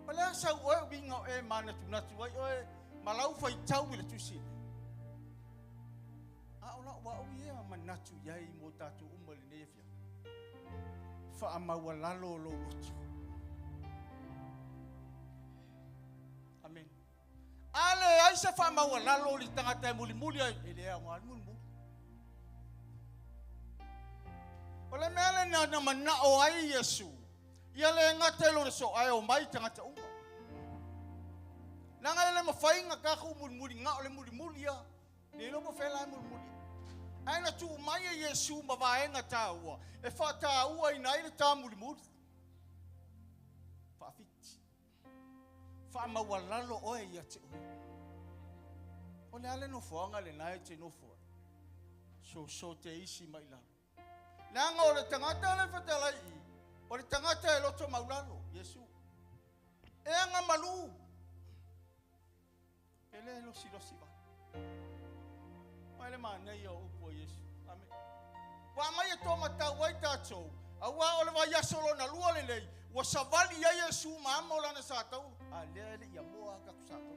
Wala sa oe winga o e mana tunatu ai oe malau fai tau i le tusine. A ola wa o ia manatu iai mo tatu umali ne fia. Whaamaualalo lo lotu. Amen. Ale ai se whaamaualalo li tangata muli ele a ngā muli. Ole mele na mana o ai Yesu. Ia le ngate lo so ai o mai tangata unga. Nanga le mawhainga ka ku muli ngā ole muli ia. Ni lo mo fela muli. Ai na tu mai Yesu mawaenga taua. E whataua i nai le tā muli. Whaafiti. Whaamaualalo oe ia te oe. O le ale no whaanga le nai te no whaanga. So te isi mai lalo. Nanga o le tangata le whatalai i. O le tangata e loto maulalo, Yesu. E anga malu. E le losi ba. Mai le manei o upo Yesu. Amen. Wa mai e tō matau ai tātou. Aua o le vai asolo na lua le lei. Wa savali ya Yesu maamo lana sātau. A lea le ia moa ka kusātau.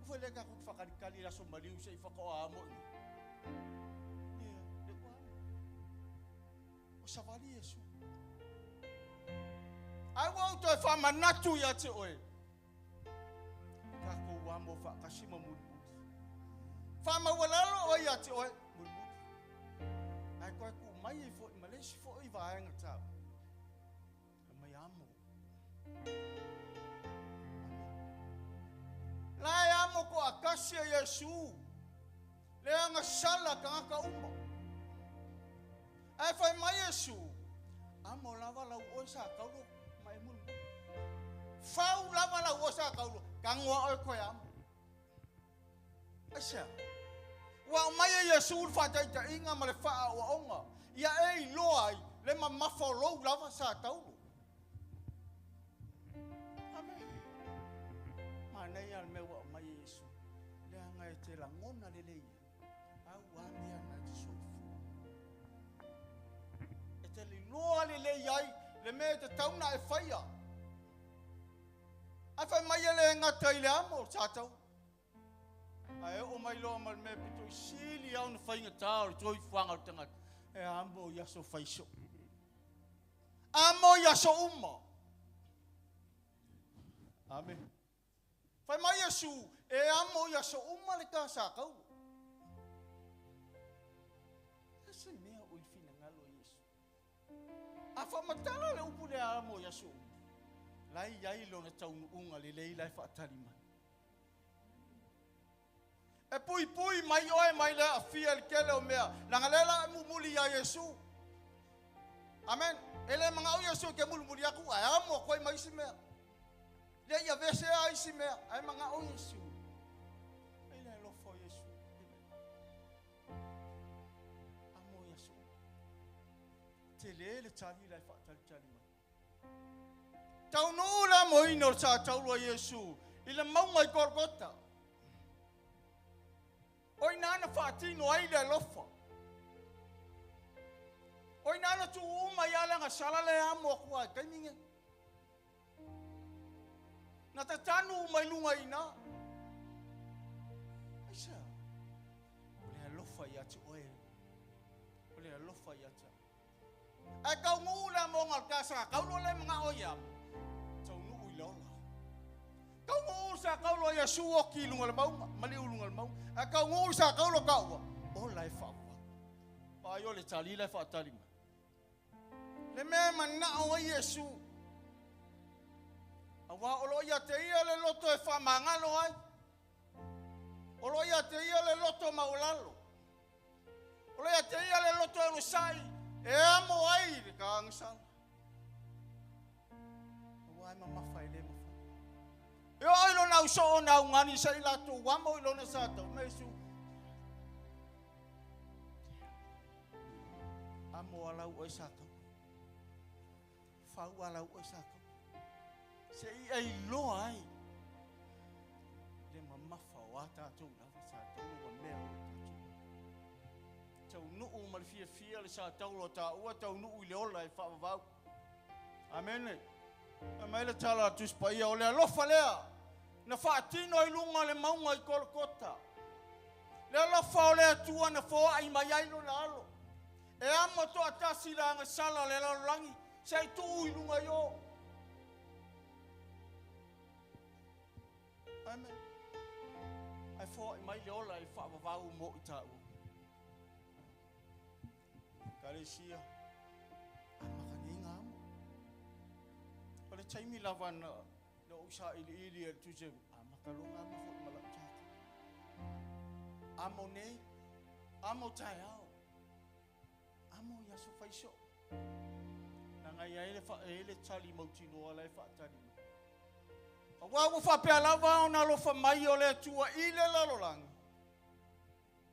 Ufo le ka kut whakarikali raso maliu se i whakaoa amo i. O savali Yesu. Ai wau toi whamanatu ia te oe. Ka kou wamo whakasima muri. Whamaualalo o ia te oe. Ai koe ku mai e fo i malesi fo i vaenga tau. Ka mai amo. Lai amo ko akasia Yesu. Le anga sala ka ngaka uma. Ai fai mai Yesu. Amo lava lau o sa kaulo mai mulu. Fau lava lau o sa kaulo. Kangwa o koe amo. Asia. Wa mai Yesu fatai ta inga male fa o onga. Ia e loai le mafo lo lava sa taulo. Amen. Manai al mewa mai Yesu. Le anga e te langona le lei. Au ame ana te sofu. E te loa le lei ai le me te tauna e faia. Ai fai mai le ngata ile amo sa tau. Ai o mai loa mal me pito sili au na whainga tāo troi whanga o tangata. E amo yaso whaiso. Amo yaso uma. Amen. Whai mai Yesu, e amo yaso uma le ka sa kau. Ese mea ui fina ngalo Yesu. A whamatala le upu le amo yaso uma. Lai iai lo na taunu unga le lei lai whaatari mai. E pui mai oe mai le afia le kele o mea. Langalela e mumuli ya Yesu. Amen. Ele mga o Yesu ke mumuli aku. Ai amo koe mai si mea. Le ia vese ai si mea. Ai mga o Yesu. Ele lofo Yesu. Amo Yesu. Te le tali lai tali mai. Tau no la mo ino sa tau lo Yesu. Ile mau mai Golgotha. Oi nana fatino ai le lofa. Oi nana tu uma yala nga sala le amo kwa kaminga. Na tatanu mai lunga ina. Aisha. Ole lofa ya tu oe. Ole lofa ya tu. Ai ka ngula mo ngal kasa ka lo le mga oyam. Tau nu uilola. Kau sa kau lo Yesu o ki lungal mau mali ulungal mau. Kau ngu sa kau lo kau. O lai fa. Pa yo le tali lai fa tali. Le me mana o Yesu. Awa o lo ya te ia le loto e fa mangalo ai. O lo ya te ia le loto maulalo. O lo ya te ia le loto e sai. E amo ai le ka ngisal. Awa mama fa ile mo. Yo ilo na uso na ngani sa ila to wamo ilo na sa to mesu. Amo ala o sa to. Fa ala o sa to. Se ai lo ai. Le mama fa wa ta to na sa to wa me o ta. Tau nu o mal fia le sa to lo ta o tau nu i le ola fa va. Amen. Mai le tala tu spa ia o le alofa lea. Na whaatino i lunga le maunga i Golgotha. Le alofa o le atua na foa i mai ailo na alo. E amo to atasi la nga sala le langi. Sei tu ilunga yo. Amen. Ai fo mai le ola I fa vau mo I tau. Kalesia. Ama kaninga amo. Ole taimi lava na usa ili e tuse. Ama kalunga amo fo malak tata. Amo nei. Amo tai ao. Amo ya so faiso. Nanga ia ele tali mautino ala fa tali. Wa wo fa pe lava ona lo fa mai ole tua ile lalolang.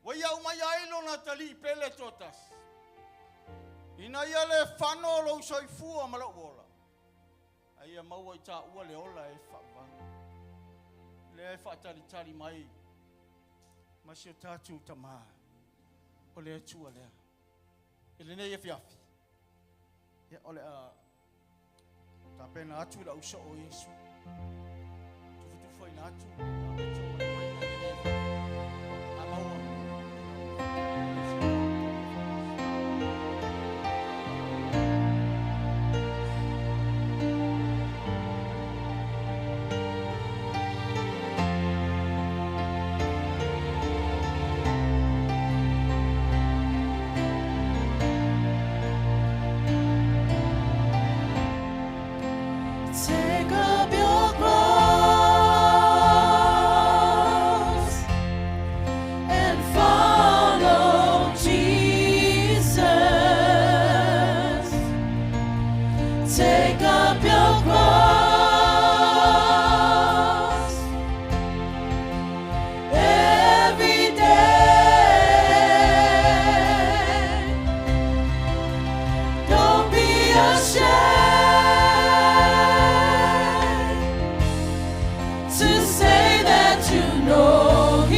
Wa ia uma ia ilo na tali pele totas. Ina ia le fano lo soifu amala wola. Ai mau ai ta ua le ola e fa va. Le fa tali mai. Masio tatu tama. Ole tua le. Ele nei Afiafi. Ya ole ta pena atu la uso o Yesu. Tu foi na atu. Take up your cross and follow Jesus. Take up your cross every day. Don't be ashamed to say that you know Him.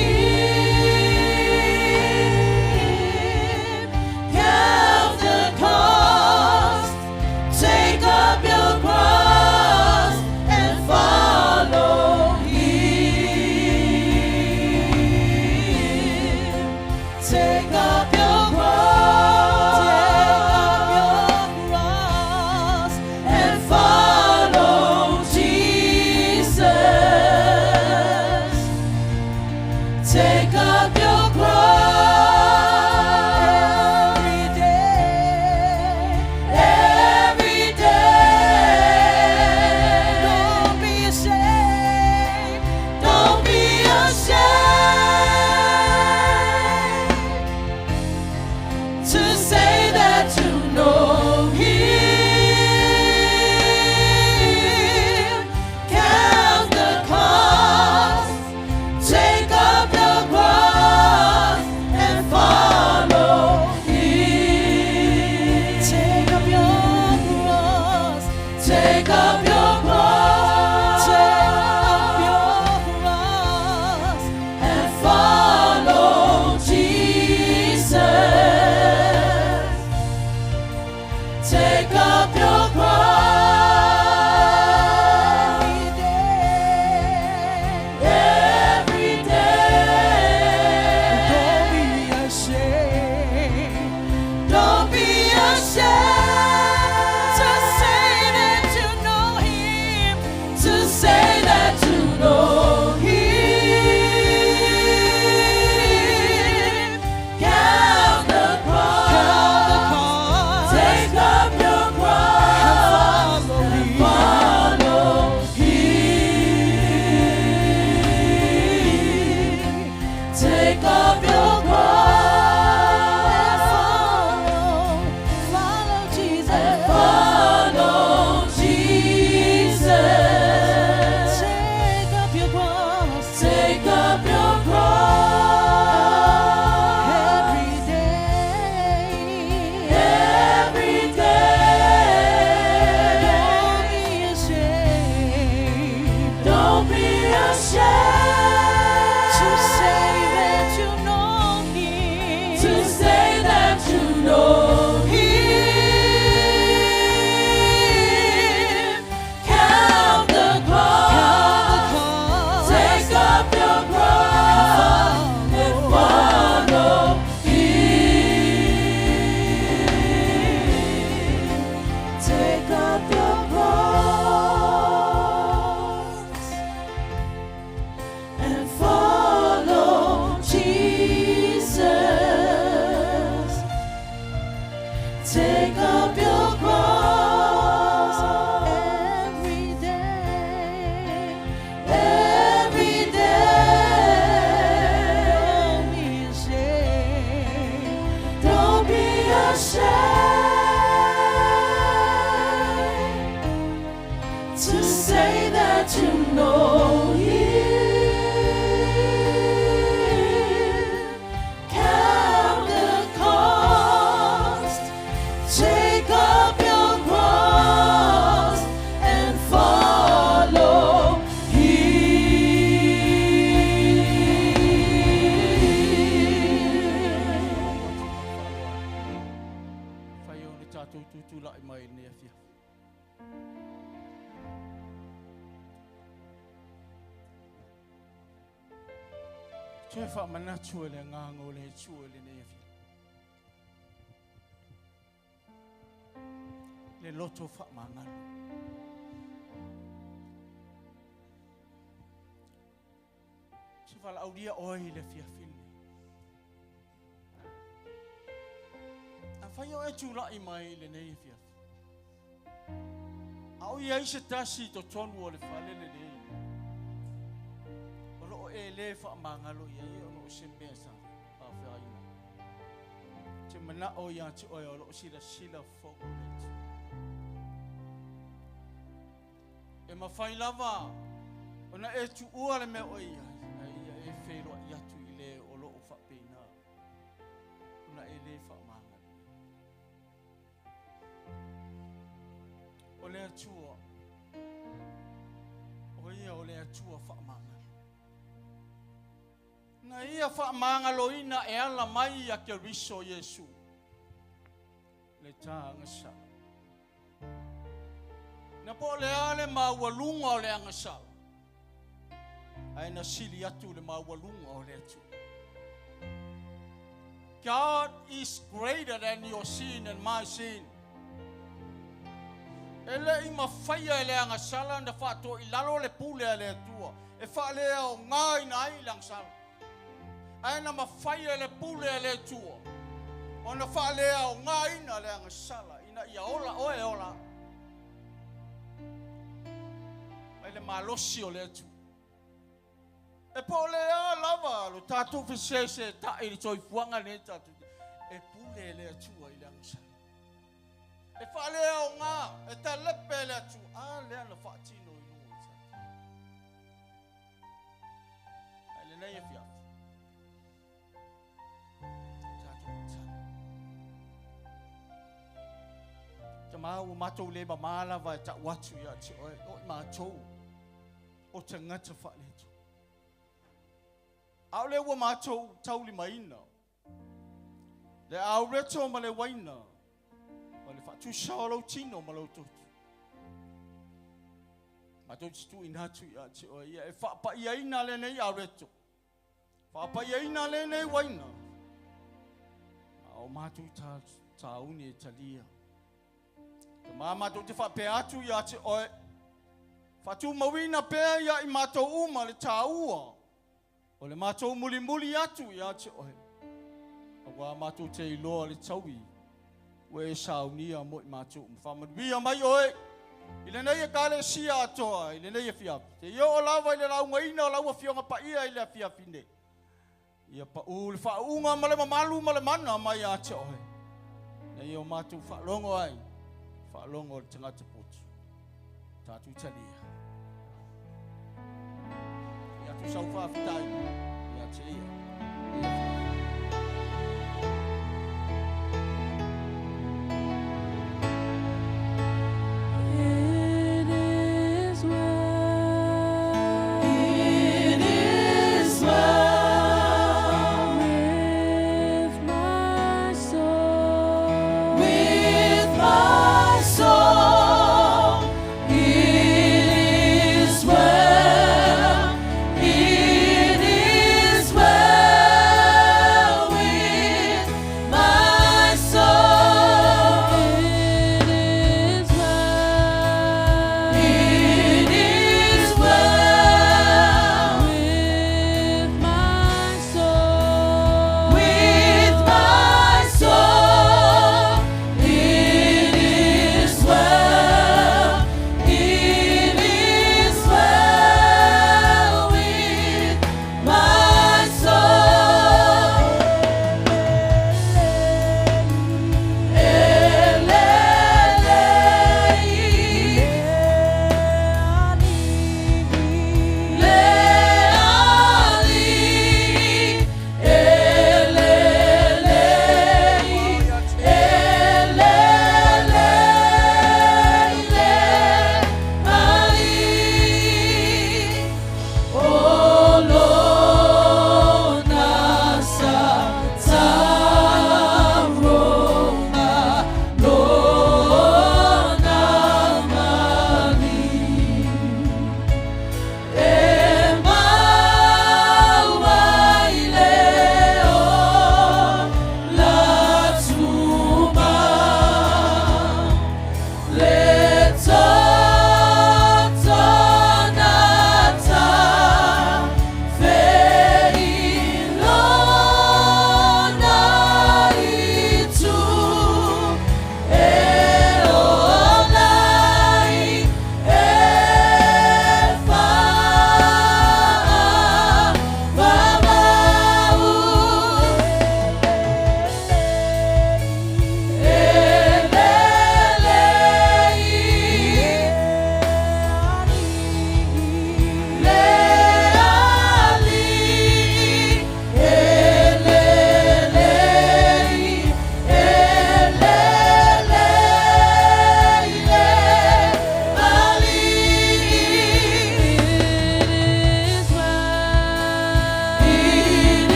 Count the cost. Take up your cross and follow Him. Take up your cross and follow Jesus. Take up your cross every day, every day. Don't be ashamed, don't be ashamed to say that you know Him. Count the cost. Take up your cross and follow Him. Take up your cross. Take up your cross. Take up your cross and follow Jesus. Take up your cross every day. Don't be ashamed. Don't be ashamed to say that you know Him. To say that you know Him. Count the cost. Take up your cross and follow Him. Take up your cross and follow Jesus. Follow Jesus. Take up your cross. Take up your cross every day. Every day. Don't be ashamed to say that you know Him. To say that you know Him. Count the cost. Take up your cross and follow Him. Te wha manatu le ngango le tua le nevi. Le loto wha mangalu. Te wala auria oi le fiafine. A whai o e tūrai mai le nei fiafi. A o iai se tasi to tonu o le whale le nei. E le wha mangalo ia i ono se mesa a whaina. Te mana o ia te oe o lo sila fogo le tu. E ma whai lava, ona e tu ua le me o ia, ia e whero i atu i le o lo o whapena. Ona e le wha mangalo. O le atua, o ia o le atua wha mangalo. Na ia wha mangaloina e ala mai a ke riso Yesu. Le tā angasa. Na po le ale mawalunga o le angasa. Ai na sili atu le mawalunga o le atu. God is greater than your sin and my sin. Ele ima whaia le angasala na whato i lalo le pule le atua. E wha lea o ngai na ai langsala. Aina mawhaia le pule le tua. Ona whalea o ngā ina le angasala. Ina ia ola oe ola. Ai le malosi o le atu. E po lea lava lo tātou whisese ta i toi fuanga ne tātou. E pule le atua i le angasala. E whalea o ngā. E ta lepe le atu. Lea na whaatino i nua i tātou. Ai le nei e fiafu. Mau matou le mala vai ta watu ya te o matou o te ngata fa le tu. Au le wa matou tau li maina. Le au reto ma le waina. O le fa tu shalo tino ma lo tu. Matou tu ina tu ya te o ia e fa pa ia ina le nei au reto. Fa pa ia ina le nei waina. Au matou ta uni talia. Mama tu te whape atu ia te oe. Whatu mawina pēr ia i mātou uma le tāua. O le mātou muli muli atu ia te oe. A wā mātou te iloa le taui. Ue e saunia mo i mātou mwhamaduia mai oe. I le nei e kāle sia atoa, i le nei e fiapi. Te io o lawa i le launga ina o laua fionga pa ia i le fiapine. Ia pa u le whaunga ma le mamalu ma le mana mai a te oe. Nei o mātou whalongo ai. Whaalongo o tangata potu. Tātou talia. Ia tu sau whaafitai. Ia te ia. It is well.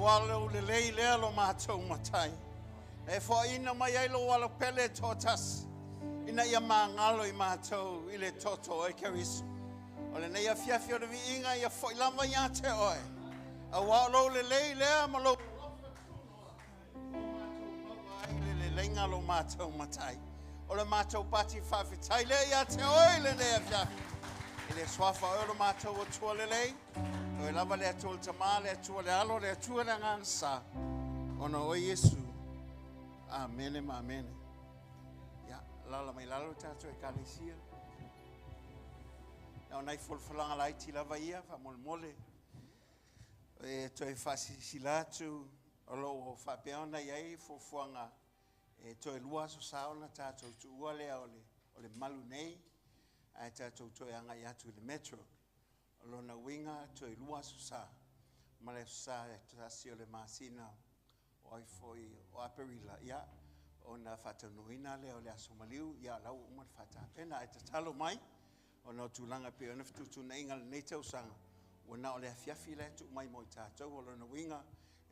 walo le lei le lo mātou matai. E fo ina mai ai lo walo pele totas. Ina ia mangalo I mātou I le toto e kerisu. O le nei afiafi o le viinga ia fo ilama ia te oe. A walo le lei le ma lo le lenga lo mātou matai. O le mātou pati whawhitai le ia te oe le nei afiafi. I le swafa o le mātou o tua le lei. O e lava le atua le tama, le atua le alo, le atua le ngansa. Ono o Yesu. Amen, amen. Ya, lala mai lalo tātou e kalesia. Na o nei fulfulanga lai ti lava ia, fa mole mole. E toi fasi silatu, o lo o whapeona iei, fufuanga. E toi lua so saona tātou tu ua lea o le malu nei. Ai tātou toi anga i atu le metro. O lona winga toi lua so sa. Ma le sa e tasi o le masina. O ai foi o aperila, ia. O na whatanuina le o le asomaliu, ia lau umar whatapena. Ai tatalo mai. O na tūlanga pe o naftutu na inga le nei tausanga. O na o le afiafi le tu mai mo I tātou. O lona winga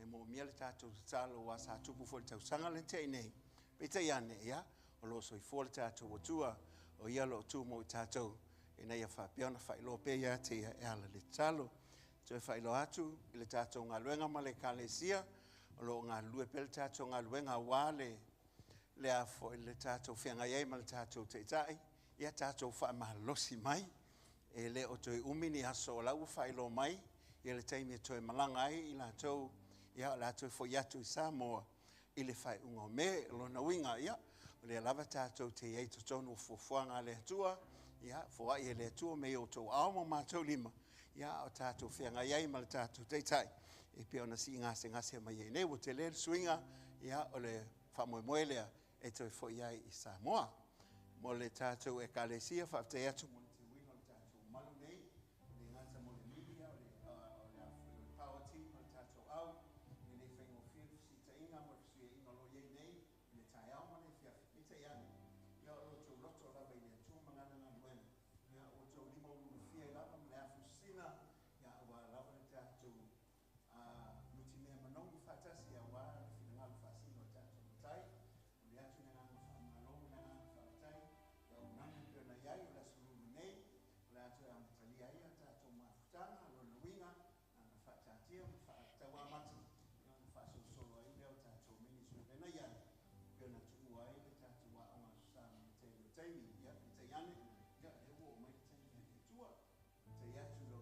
e mo mia le tātou talo wa sa tupu fo le tausanga le te nei. Peta iane, ia. O lo so I fo le tātou o tua. O ia lo tu mo I tātou. E nei a whapeona whailo pe ia te ia e ala le talo. Toi whailo atu, I le tātou ngā luenga ma le kālesia. O lo ngā lue pe le tātou ngā luenga wale. Le a fo I le tātou whianga iei ma le tātou te tai. Ia tātou wha mahalosi mai. E le o toi umini aso o lau whailo mai. Ia le taimi e toi malanga ai I la tau. Ia la toi fo iatu I Samoa. I le whai ungo me, lo na winga ia. O le lava tātou te iei to tonu fufuanga le atua. Ia, fo ai le atua me o tau aoma mātou lima. Ia, o tātou whianga iei ma le tātou te tai. E pia ona si ngase mai iei. Nei, o te le swinga, ia, o le whamoemoelea e toi fo iei I Samoa. Mo le tātou e kalesia, whafte atu mo le te winga o le tātou malu nei. Le ngata mo le media, o le power team, o le tātou au. E le whaingo whiu, si ta inga mo le sui e inga lo iei nei. Le tai au ma le whiafi, e te iane. Ia o tau loto lava I le atu mangana ngā luena. Ia o tau lima ulu whia I lava ma le afusina. Ia o wa lava le tātou luti mea manongi whatasi. Ia wa le whina ngā whasino o tātou matai. O le atu na ngā whamalongi na ngā whatai. Ia o nanga pio na iai o le sururu nei. O le atu e amatali ai a tātou mafutanga. Lo na winga. Nga whatatia ma whatau amati. Nga whasosolo ai leo tātou ministry. Vena iai. Pio na tuku ai le tātou wa onga susana me te le taimi. Ia, te iane. Ia, e wo mai te taimi e tua. Te iatu lo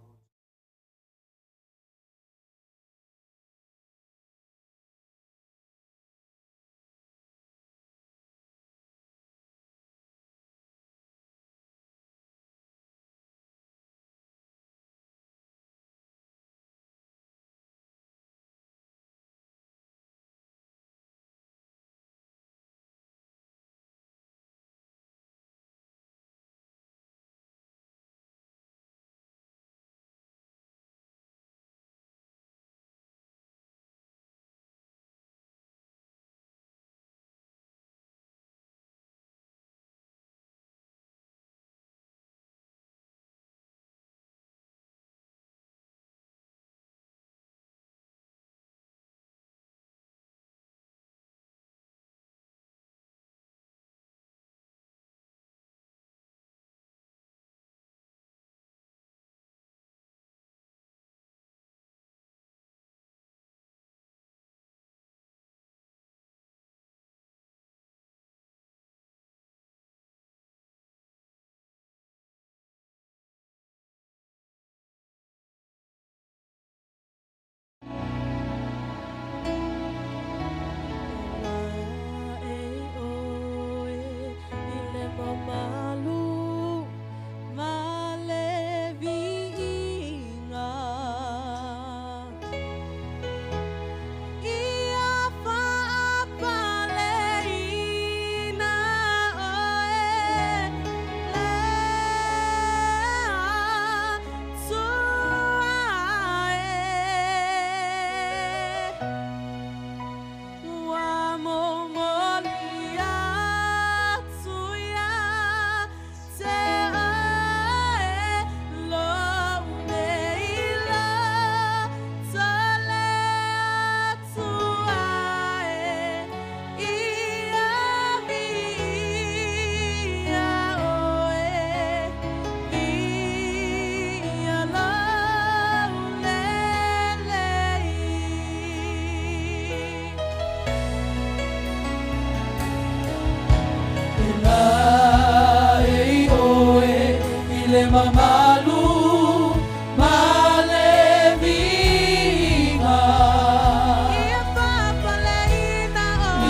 mamalu malevinga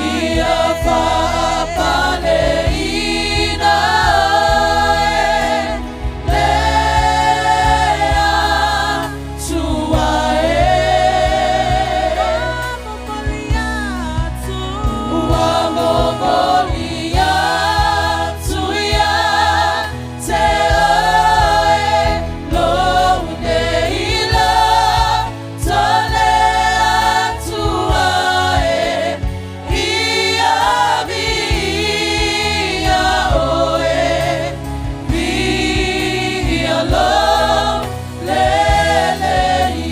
ia papaleina lea tuae wamogolia tuia te oe louneila tolea tuae ia via oe via lo lelei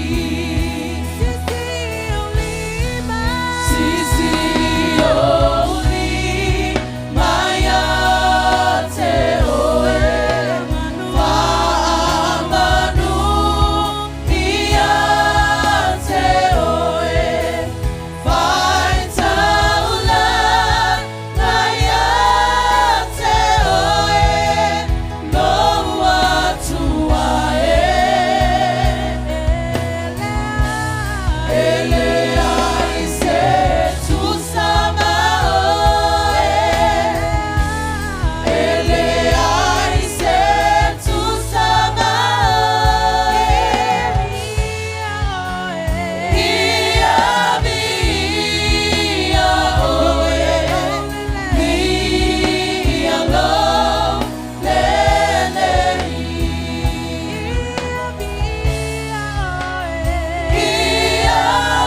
sisi oli maya te oe faamanu ia te oe faitaula maya te oe loa tuae ele ai se tu sama oe ele ai se tu sama oe ia via oe via lo lelei ia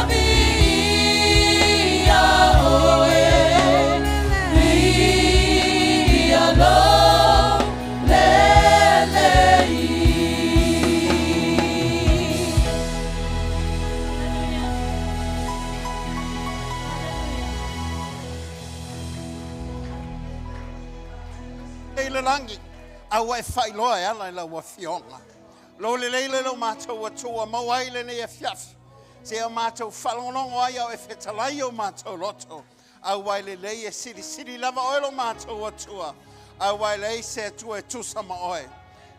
via oe via lo lelei Leile langi, au e whai loa e ala i lau fionga. Lo le leile lo mātou atua, mau aile ne e fiafi. Se au mātou whalongongo ai au e whetalai o mātou loto. Au aile lei e siri lava oe lo mātou atua. Au aile ei se atua e tusama oe.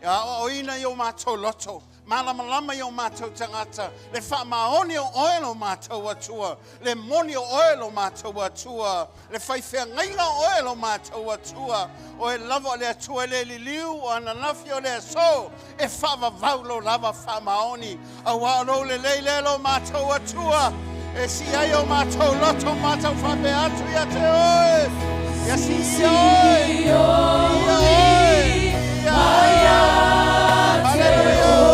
Ia o ina i o mātou loto. Malama i o mātou tangata. Le whamaoni o oe lo mātou atua. Le moni o oe lo mātou atua. Le whaiwhea ngainga o oe lo mātou atua. O e lava o le atua le liliu o ananafi o le aso. E whawa vaulo lava whamaoni. Au alo le leile lo mātou atua. E si ai o mātou loto mātou whape atu ia te oe. Ia si ia oe. Ia oe. Ia oe. Hallelujah.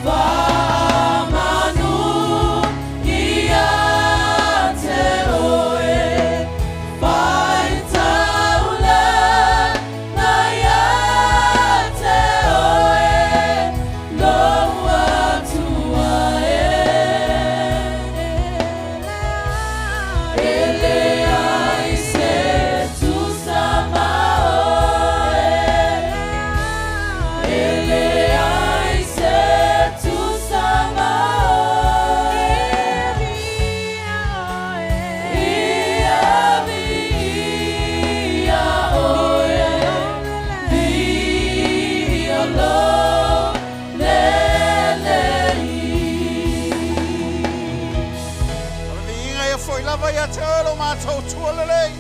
Famanu ia te oe faitaula na ia te oe loa tuae ele ai se tu sama oe ele ai se tu sama oe ia via oe via lo lelei Inga e foi lava ia te olo mātou tua lelei.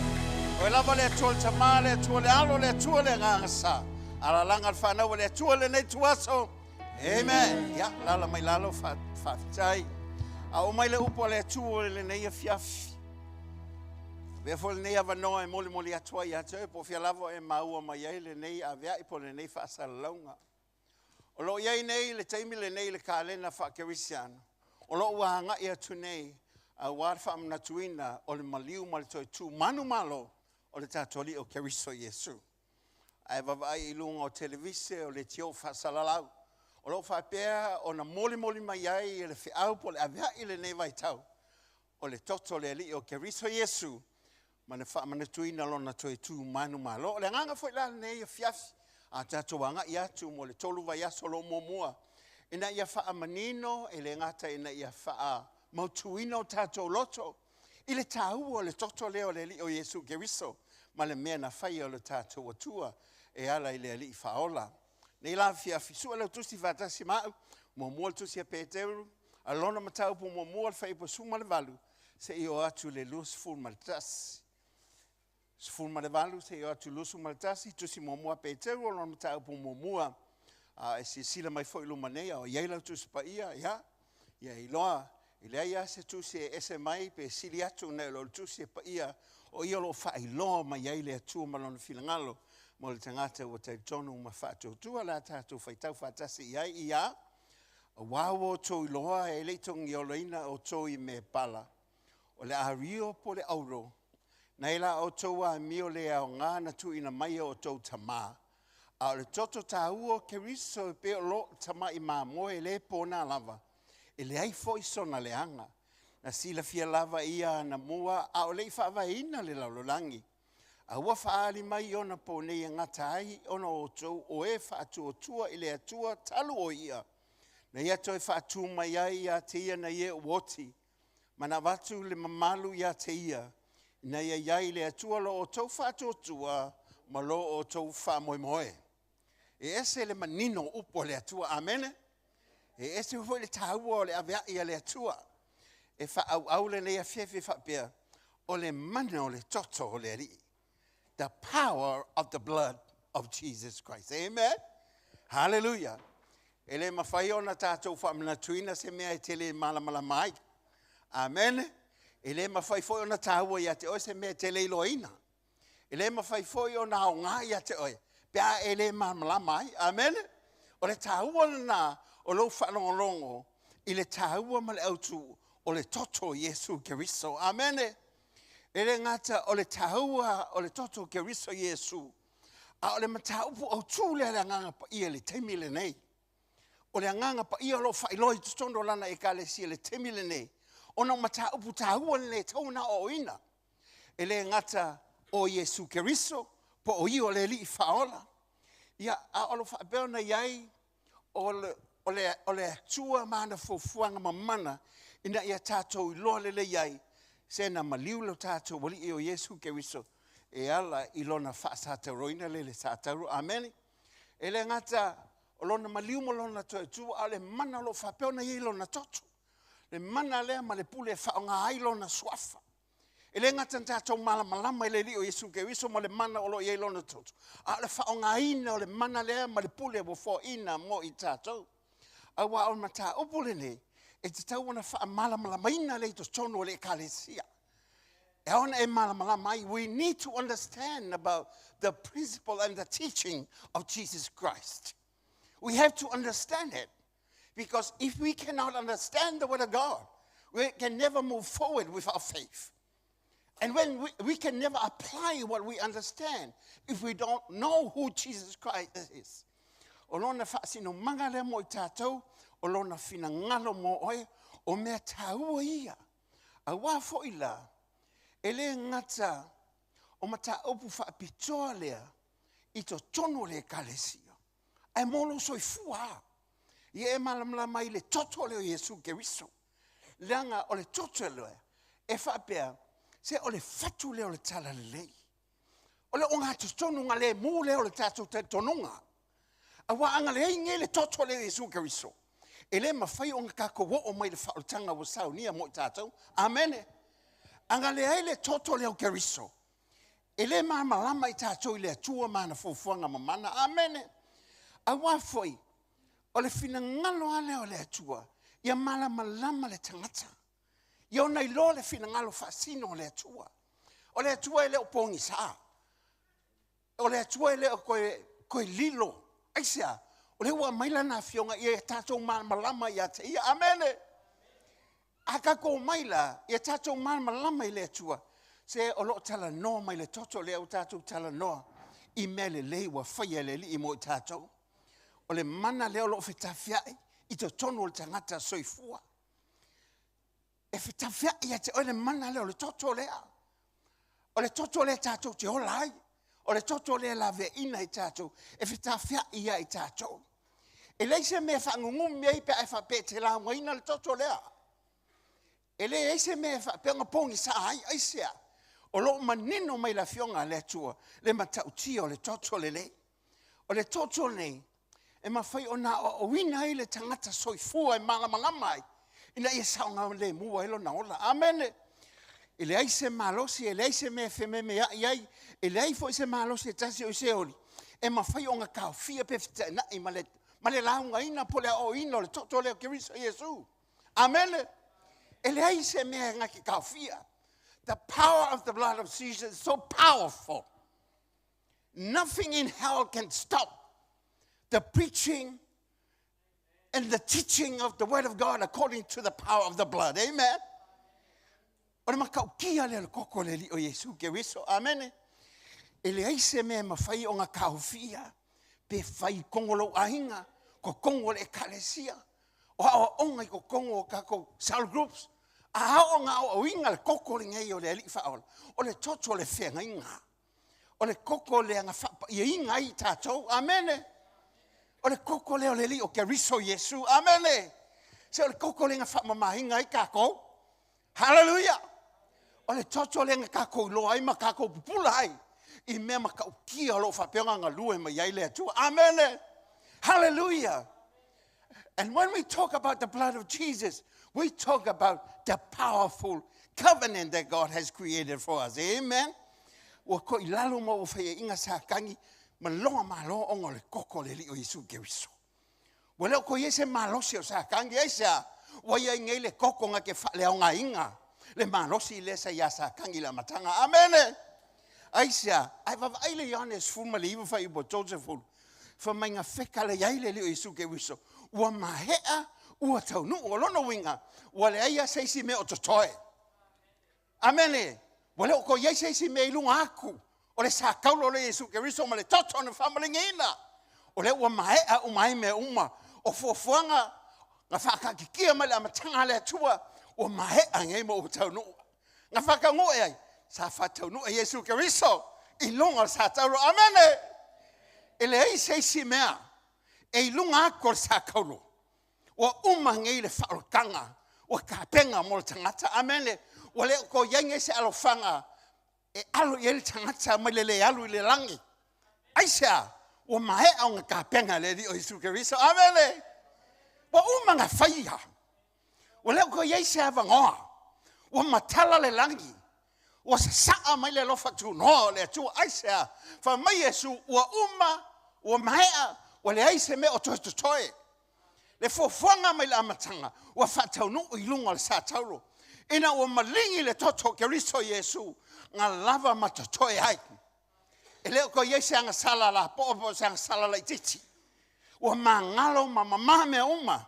O lava le tua le tama, le tua le alo, le tua le ngangasa. Ala langa le whanau le tua le nei tuaso. Amen. Ia, lala mai lalo whawhitai. A o mai le upo le tua le nei a fiafi. Vea fo le nei ava noa e moli atua ia te po fia lava e maua mai ai le nei a vea ipo le nei whaasalaunga. O lo iai nei le taimi le nei le kālena whakerisiano. O lo ua hanga ia tu nei. A wār whaamnatuina o le maliu ma le toi tū manu malo o le tātoli o Keriso Yesu. Ai wawai i lunga o televise o le tio whaasalalau. O lo whapea o na moli mai ai e le whiau po le avea i le nei vai tau. O le toto le ali o Keriso Yesu. Ma ne whaamnatuina lo na toi tū manu malo. O le nganga fwoi la nei e fiafi. A tātuanga i atu mo le tolu vai aso lo mua. Ina ia whaamanino e le ngata ina ia whaa. Mautuina o tātou loto. I le tāu o le toto leo le li o Yesu Keriso. Ma le mea na whai o le tātou atua. E ala i le ali i whaola. la Afiafi sua le tusi fatasi mau mo mo tusi Peteru alona matau po mo mo fai po suma le valu se io atu le lus full maltas full malvalu se io atu lus maltasi tusi mo mo Peteru alona matau po mo mo si sila mai foi lumanea o yela tusi pa ia ya iloa ile ia se tusi ese mai pe sili atu ne lo tusi pa ia o ia lo fai lo mai ile atu malona filangalo mo le tangata o te tonu ma whātou tua la tātou whaitau whātasi iai ia a wāwo tō i loa e leitongi o leina o tō i me pala o le ario po le auro nei la o tō a mio le au ngā na tu ina mai o tō tamā a o le toto tā ua ke riso e pe o lo tamā i mā moe le pōna lava e le ai fo i sona le anga na sila fia lava ia na mua a o le i whaava ina le laulolangi a ua whaali mai ona po nei ngata ai ona o tau o e whaatu o tua i le atua talu o ia. Na ia toi whaatu mai ai ia te ia na ia woti. Mana watu le mamalu ia te ia. Na ia iai le atua lo o tau whaatu o tua ma lo o tau wha moe moe. E ese le manino upo le atua, amene? E ese hoi le taua o le avea ia le atua. E wha au le nei a Afiafi whapea o le mana o le toto o le rii. The power of the blood of Jesus Christ. Amen. Hallelujah. Ele mawhai ona tātou whamana tuina se mea e tele malamala mai. Amen. Ele mawhai foi ona tāua ia te oe se mea tele iloina. Ele mawhai foi ona o ngā ia te oe. Pea ele malamala mai. Amen. O le tāua na o lo whanongolongo i le tāua ma le autu o le toto Yesu Keriso. Amen. Ele ngata o le tahua o le toto ke riso Yesu. A o le mataupu o tūle le nganga pa ia le temile nei. O le nganga pa ia lo whailoi tutondo lana e kalesia le temile nei. O na mataupu tahua le tauna o ina. Ele ngata o Yesu ke riso po o i o le li faola. Ia a o lo whabeona iai o le tua mana fufuanga mamana ina ia tātou i loa le iai. Sena maliu lo tātou wali e o Yesu Keriso e ala i lona whaasata roina le tātaru. Amen. E le ngata o lona maliu mo lona tu a le mana lo whapeona i lona toto. Le mana lea ma le pule whaonga ai lona swafa. E le ngata tātou malamalama i le li o Yesu Keriso mo le mana o lo i lona toto. A le whaonga ina o le mana lea ma le pule wo fo ina mo i tātou. A wa o mata upule nei. E te tau wana wha malamalama ina le to tono le kalesia. E ona e malamalama mai, we need to understand about the principle and the teaching of Jesus Christ. We have to understand it. Because if we cannot understand the word of God, we can never move forward with our faith. And when we can never apply what we understand if we don't know who Jesus Christ is. O lona whaasino mangale mo I tātou, o lona fina ngalo mo oe, o mea tāua ia. A wafo ila, e le ngata, o mata opu whaapitoa lea, I to tono le kalesia. E molo soi fua. Ia e malamla mai le toto leo Yesu Keriso. Leanga o le toto leo, e whaapea, se o le fatu leo le tala lei. O le onga to tono nga le mu leo le tato te tononga. A wa anga le inge le toto leo Yesu Keriso. Ele mawhai o ngako wo o mai le whaotanga wa Sauniga mo tātou. Amen. Anga le ai le toto leo Keriso. Ele malama I tātou I le atua mana fufuanga mamana. Amen. A wafoi, o le fina ngalo ale o le atua, ia malama le tangata. Ia ona I lo le fina ngalo fasino o le atua. O le atua ele o pongi saa. O le atua ele o koe lilo. Aisia. O le ua maila na fionga ia tātou malama ia te ia. Amene. Aka ko maila ia tātou malama I le atua. Se o lo tala noa mai le toto le au tātou tala noa. I mele le ua whaia le li I mo I tātou. O le mana le o lo whetawhiai. I to tono le tangata soifua. E whetawhiai ia te o le mana le o le toto lea. O le toto le tātou te olai. O le toto le la ve ina I tātou. E whetawhiai ia I tātou. E leise mea whangungum mea I pe ai whape te la waina le toto lea. E leise mea whape ngapongi sa ai aisea. O lo manino mai la fionga le atua. Le matautia o le toto le le. O le toto nei. e mawhai o na o wina i le tangata soifua e malamanga mai. Ina ia saunga le mua ilo na ola. Amene. E le aise malosi, e le aise me feme me iai, e le aifo ise malosi e tasi o ise oli. E mawhai o ngā kao fia pefita na i male launga ina pole o ino le toto leo kiriso Yesu. Amene. E le aise me ngā ki kao fia. The power of the blood of Jesus is so powerful. Nothing in hell can stop the preaching and the teaching of the word of God according to the power of the blood. Amen. Ora makaukia le koko le li o Yesu ke wiso. Amen. Ele aise me mawhai o ngā kaufia pe whai kongolo ahinga ko kongolo e kalesia. O awa onga ko kongo kako cell groups. A hao ngā o inga le koko le ngai o le ali whaola. O le toto le whenga inga. O le koko le anga whapa i inga i tātou. Amene. O le koko le o le li o ke riso Yesu. Amene. Se o le koko le nga whapa mahinga i kako. Hallelujah. O le toto le nga kako loa i ma kako pupula ai. I mea ma kau kia lo whapeonga ngā lue ma iai lea tu. Amene. Hallelujah. And when we talk about the blood of Jesus, we talk about the powerful covenant that God has created for us. Amen. Wa ko ilalo mo whai inga sa kangi malonga malo ongo le koko le li o Yesu Keriso. Wa leo ko yese malosi o sa kangi aisa wa ia ngai le koko nga ke whale o ngā inga. Le malosi le sa ia sa kangi la matanga. Amen. Aisa, ai va ai le Johannes fu ma liwe whai bo Joseph fu. Fa mai nga wheka le iai le li o Yesu Keriso. Wa mahea ua tau nu o lono winga. Wa le aia seisi me o totoe. Amene. Wa le o ko iai seisi me ilunga aku. O le sa kaulo le Yesu Keriso ma le toto na family ngina. O le ua mahea umai me uma. O fuafuanga nga whakakikia ma le amatanga le atua. Ua mahea ngai mo o tau nu. Nga whakangoe ai. Sa whatau nu e Yesu Keriso. Ilunga sa tauro. Amene. Ele ai seisi mea. E ilunga ako le sa kaulo. Wa umangei le whaolokanga. Wa kapenga mo le tangata. Amene. Wa leo ko yange se alofanga. E alu i le tangata ma le alu i le langi. Aisa. Wa mahe au nga kapenga le di o Yesu Keriso. Amene. Wa umanga whaiha. Wa leo ko yange se avangoa. Wa matala le langi. Wa saa mai le lofa tu no le tu. Aisa. Fa mai Yesu wa uma. Wa mahe wa le aise me o toi. Le fofuanga mai la amatanga. Wa whatau nu i lunga le sa tauro. Ina o malingi le toto Keriso Yesu. Ngā lava matatoe hai. E leo ko Yesu anga sala la. Po'opo se anga sala la i titi. Wa mangalo ma mamaha mea uma.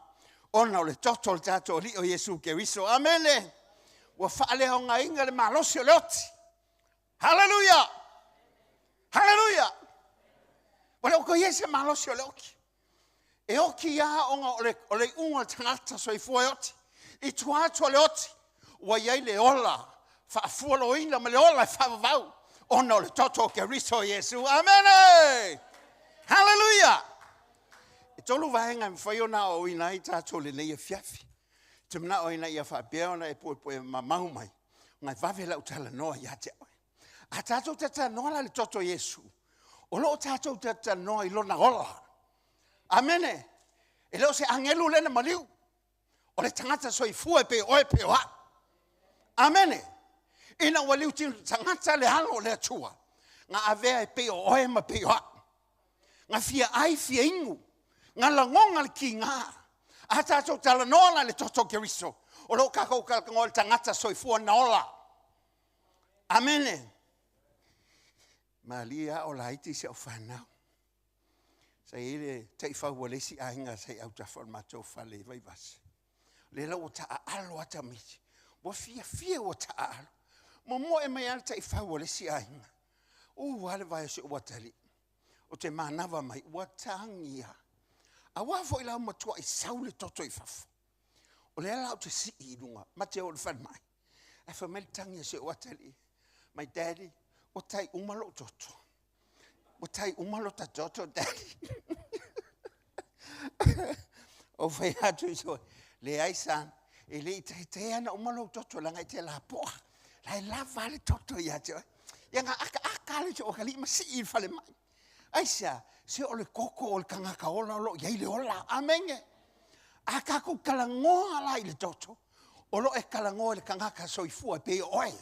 Ona o le toto le tato li o Yesu Keriso. Amene. Wa whaale o ngā inga le malosi o leoti. Hallelujah. Hallelujah. Wa leo ko Yesu malosi o leoti. E oki ia onga o le unga tangata so i fua oti. I tuatua le oti. Wa iai le ola. Whaafua lo ina ma le ola i whaavavau. Ona o le toto Keriso Yesu. Amen. Hallelujah. E tolu vahenga mwhai ona o ina i tato le nei Afiafi. Te mna o ina i a whaapea ona e poe mamahu mai. Ngai vavela utala noa i ate oi. A tato tata noa le toto Yesu. O lo tato tata noa i lona ola. Amene. E leo se angelu lena maliu. O le tangata so i fua pe oe pe oa. Amene. Ina waliu tinu tangata le halo le atua. Nga avea e pe oe ma pe oa. Nga fia ai fia ingu. Nga langonga le ki ngā. A tato tala nola le toto Keriso. O lo kako kalkango le tangata so i fua na ola. Amene. Malia o la iti se o whanau. Sai ele tei whau lesi ahinga sai au tawhal matou whale vai vasi. Le lau o taa alo ata miti. Wa fia o taa alo. Mo e mai ala tei whau lesi ahinga. Wale vai se o watali. O te manawa mai watangia. A wafo ila matua i saule toto i fafu. O le lau te si i lunga. Mate o le whan mai. E whameli tangia se o watali. My daddy, o tai umalo toto. O tai umalo ta toto, daddy. O whai atu iso, le aisan, e le te ana umalo toto langa i te la poa. Lai la vale toto i atu. Ia ngā aka le o kalima si i whale mai. Aisa, se o le koko o le kangaka ola o lo iai le ola. Amenge. A kako kalangoa la i le toto. O lo e kalangoa le kangaka soifua pe oe.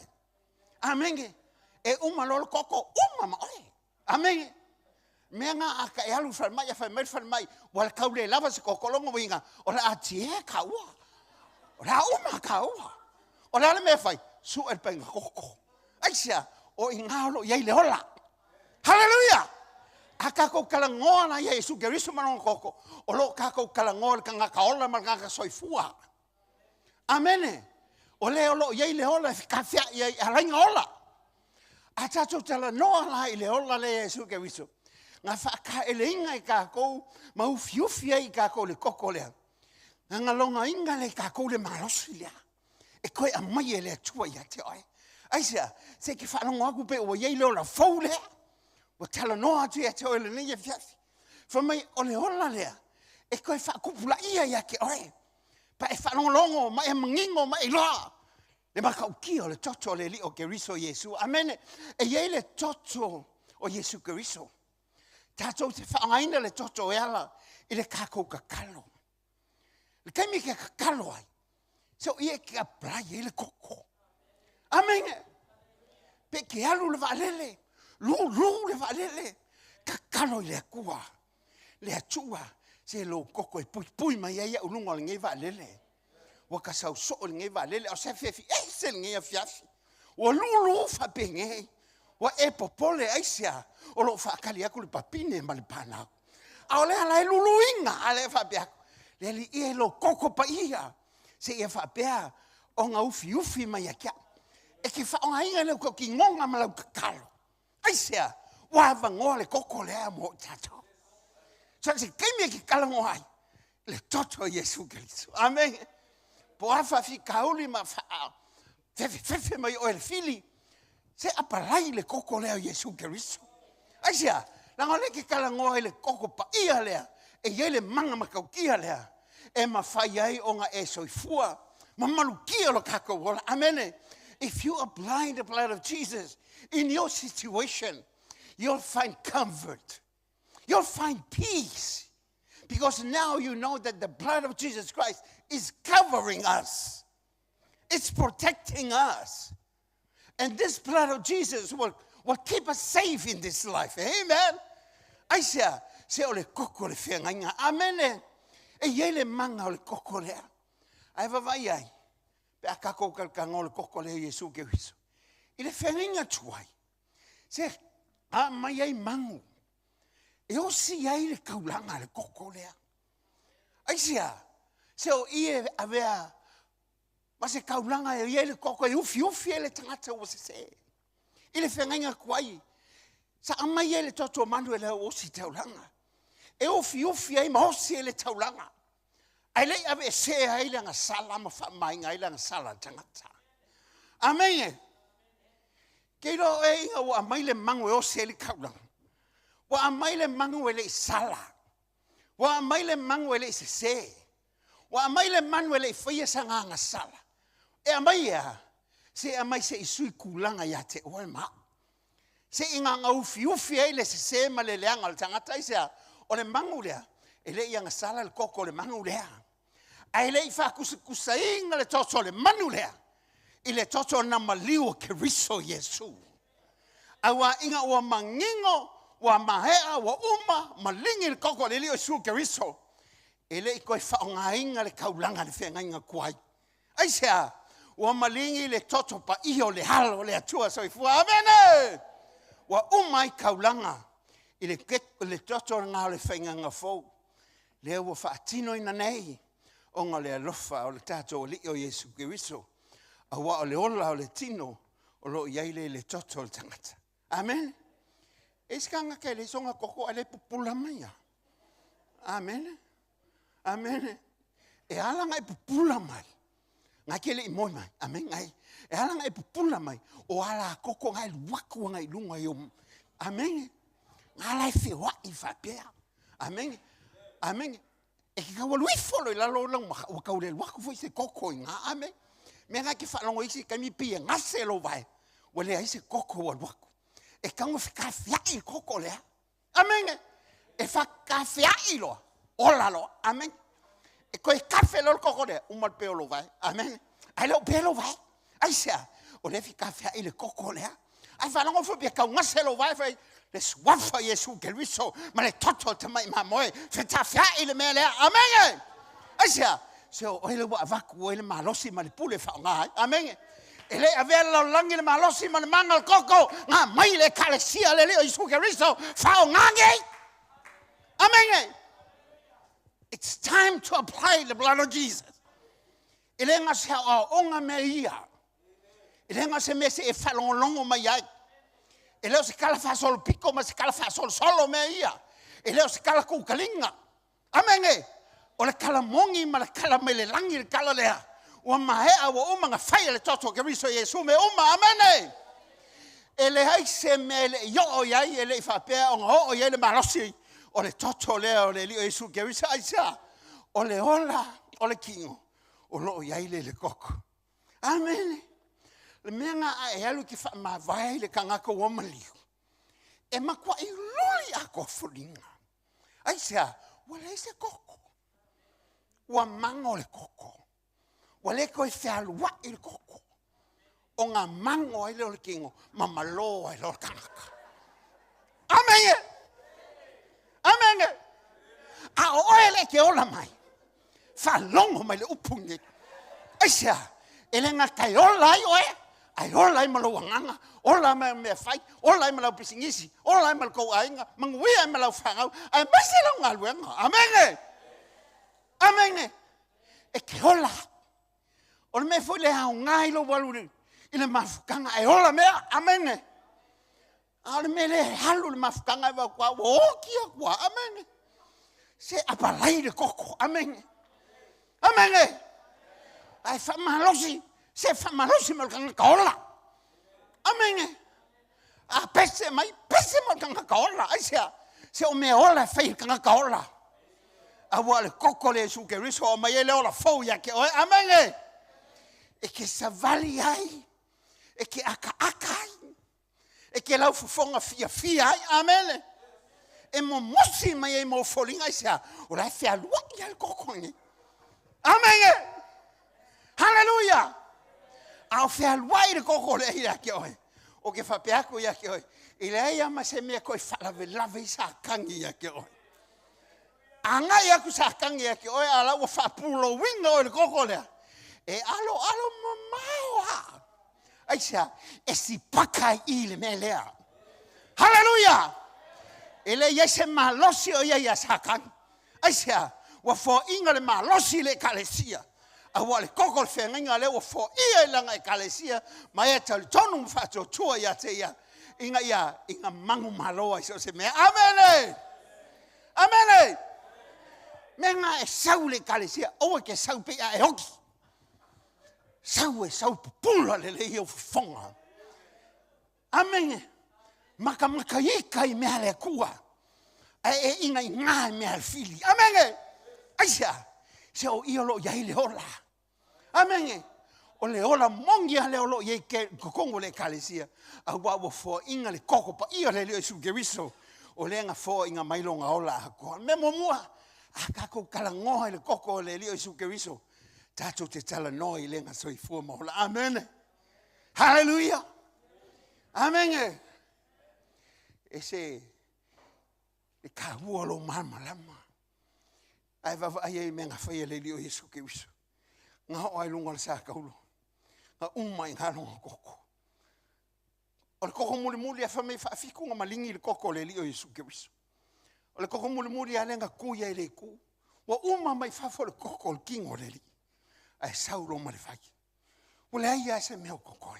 Amenge. E uma lo koko uma ma oe. Amenge. Mea ngā aka e alu whalmai, a whalmai, wala kaule lava se kokolongo winga, o la atie ka ua. O la uma ka ua. O la mea whai, su e penga koko. Aisia, o i ngālo iei le ola. Hallelujah! A kako kalangoa na Yesu Keriso manong koko, o lo kako kalangoa le kanga kaola ma kanga soifua. Amene. O le olo iei le ola, ka fia iei alainga ola. A tato tala noa la i le ola le Yesu Keriso. Ngā whaka eleinga i kākou, mau fiufia i kākou le koko lea. Ngā longa inga le kākou le malosi lea. E koe a mai e lea tua i ate oe. Aisia, se ke whanongo aku pe o iei leo la fau lea. Wa tala noa atu i ate oe le nei fiafi. Whamai o le ola lea. E koe whakupula ia i ake oe. Pa e whanongo longo, ma e mangingo, ma e loa. Le makau kia o le toto le li o Keriso Yesu. Amene, e iei le toto o Yesu Keriso. Tātou te whaangaina le toto e ala i le kākou kakalo. Le kaimi ke kakalo ai. So ie ke aprai e le koko. Amene. Pe ke alu le waalele. Lu le waalele. Kakalo i le akua. Le atua. Se lo koko e pui mai ia ulungo le ngei waalele. Waka sau so le ngei waalele. O se Afiafi. Se le ngei Afiafi. O lu whape ngei. Wa e popole aisia o lo whaakali aku le papine ma le panau. A o le ala e luluinga a le whapea. Le li e lo koko pa ia. Se e whapea o ngā ufi mai a kia. E ki whaonga inga leo ko ki ngonga ma lau kakalo. Aisia, wa vangoa le koko lea mo tato. So se keimia ki kalango ai. Le toto Yesu Keriso. Amen. Po Afiafi kauli ma wha. Fefe mai o el fili. Se apalai le koko lea Yesu Keriso. Aisia, langa le ke kalangoa le koko pa ia lea. E iei le manga makaukia lea. E mawhai ai o ngā e soifua. Ma malukia lo kako wola. Amene. If you apply the blood of Jesus in your situation, you'll find comfort. You'll find peace. Because now you know that the blood of Jesus Christ is covering us. It's protecting us. And this blood of Jesus will keep us safe in this life. Amen. Aisia, se o le koko le whiangainga. Amen. E iei le manga o le koko lea. Ai wawai ai. Pe a kako kalkanga o le koko lea Yesu Keriso. I le whiangainga tuai. Se a mai ai mangu. E o si ai le kaulanga le koko lea. Aisia, se o ie avea ma se kaulanga e ia le koko e ufi e le tangata o se se. I le whengainga kuai. Sa amai e le toto manu e le o si taulanga. E ufi e ma osi e le taulanga. Ai le ave se ai le nga sala ma whamainga ai le nga sala tangata. Amen. Keiro e inga wa amai le mangu e osi e le kaulanga. Wa amai le mangu e le sala. Wa amai le mangu e le se. Wa amai le manu e le whaia sa nga sala. E amai se amai se isui kulanga ia te oe ma. Se inga nga ufi e le se ma le leanga le tangata i sea o le mangu lea. E le ia nga sala le koko le mangu lea. Ai le i whakusa inga le toto le manu lea. I le toto na maliu Keriso Yesu. Awa inga ua mangingo, ua mahea, ua uma, malingi le koko le lio Yesu Keriso. E le i koe whaonga inga le kaulanga le whenga inga kuai. Aisea, ua malingi le toto pa iho le halo le atua soifua. Amene! Ua umai kaulanga i le toto ngā le whenga ngā fau. Le ua whaatino ina nei o ngā le alofa o le tato o li o Yesu Keriso. A wa o le ola o le tino o lo iaile le toto o le tangata. Amen? E skanga ke le songa koko ale pupula maia. Amen? Amen. E ala ngai pupula mai. Ngai kele I moi mai. Amen ngai. E ala ngai pupula mai. O ala koko ngai waku ngai lunga yo. Amen. Ala fe wa I fapea. Amen. Amen. E ki kawa lui folo la lo lang o ka ule waku foi se koko nga. Amen. Me ngai ki fa longo isi kami pia ngase lo vai. Wale ai se koko wa waku. E kanga fika fia I koko lea. Amen. E fa kafea ilo. Ola lo. Amen. E koe kafe lo koko de. Umal peo lo vai. Amen. Ai lo peo lo vai. Ai sea. O le fi kafea ile koko lea. Ai fa lango fu pia kau ngase lo vai fai. Le swafa Yesu Keriso. Ma le toto te mai mamoe. Fe ta fea ile mea lea. Amen. Ai sea. So o ele wa vaku o ele malosi ma le pule fa ngai. Amen. Ele avela langi le malosi ma le mangal koko. Nga mai le kalesia le leo Yesu Keriso. Fa ngai. Amen. It's time to apply the blood of Jesus. Ele nga se o onga me ia. Ele nga se me se e falongo mai ai. Ele se kala fa sol pico ma se kala fa sol solo me ia. Ele se kala ku kalinga. Amen. O le kala mongi ma le kala me le langi le kala lea. O mahea o uma nga fai le toto Keriso Yesu me uma. Amen. Ele hai se me le yo o iai ele fa pe o iai le malosi. O le toto lea o le li o Yesu Keriso aisa. O le ola, o le kingo. O lo iai le koko. Amen. Le menga a e alu ki fa ma vai le kangaka o maliu. E makwa i luli ako fulinga. Aisa, wale se koko. Wa mango le koko. Wale ko e fialua i le koko. O ngā mango ai le kingo, mamalo ai le kangaka. Amen. Amen. A oele ke ola mai. Fa longo mai le upungi. Aisa, ele nga kai ola ai oe. Ai ola ai malo wanganga. Ola mai me fai. Ola ai malo pisingisi. Ola ai malo kou ainga. Mangui ai malo whangau. Ai masi lo ngā luenga. Amen. Amen. E ke ola. O le me fui le hao ngai lo waluri. I le mafukanga. E ola mea. Amen. A le me le halu le mafukanga. Iwa kua. Wokia kua. Amen. Se apalai le koko. Amen. Amen. Ai whamalosi. Se whamalosi malkanga kaola. Amen. A pese mai. Pese malkanga kaola. Ai sea. Se o me ola whai kanga kaola. A wa le koko le Yesu Keriso. O mai ele ola fau ya ke oe. Amen. E ke savali ai. E ke aka ai. E ke lau fufonga fia ai. Amen. E mo mosi mai e mo folinga ai sea. O lai fea lua i al koko ni. Amen. Hallelujah. Au fea lua i le koko le ia ke oe. O ke whapeako ia ke oe. I le ai ama se mea koe whalave i sa kangi ia ke oe. Angai aku sa kangi ia ke oe. Ala ua whapulo winga oe le koko lea. E alo mamaoa. Ai sea. E si pakai i le mea lea. Hallelujah. Ele yese malosi o ia sa kangi. Ai sea. Wa fo inga le malosi le kalesia. A wa le koko le whenga le wa fo ia langa e kalesia. Ma e tau tonu mfato tua ia te ia. Inga mangu maloa iso se mea. Amen. Amen. Menga e sau le kalesia. Oe ke sau pe a e hoki. Sau pupula le leo fonga. Amen. Maka ika i mea le kua. E inga i ngā mea le fili. Amen. Aisa, se o iolo iai le ola. Amen. O le ola mongia le olo iai ke kokongo le kalesia. A wawa fo inga le koko pa ia le leo Yesu Keriso. O le nga fo inga mailonga ola ako. Me momua. A kako kalangoha le koko le leo Yesu Keriso. Tato te tala noi le nga soifua maola. Amen. Hallelujah. Amen. Ese e kahua lo mama lama. Ai vava ai me nga fai le leo Yesu Keriso. Nga o ai lunga le sa kaulo. Nga umai nga longa koko. O le koko muli a whamei whaafiku nga malingi le koko le leo Yesu Keriso. O le koko muli a lenga kuia le ku. Wa uma mai whafo le koko le kingo le li. Ai sauro ma le whai. O le aia se meo kokoi.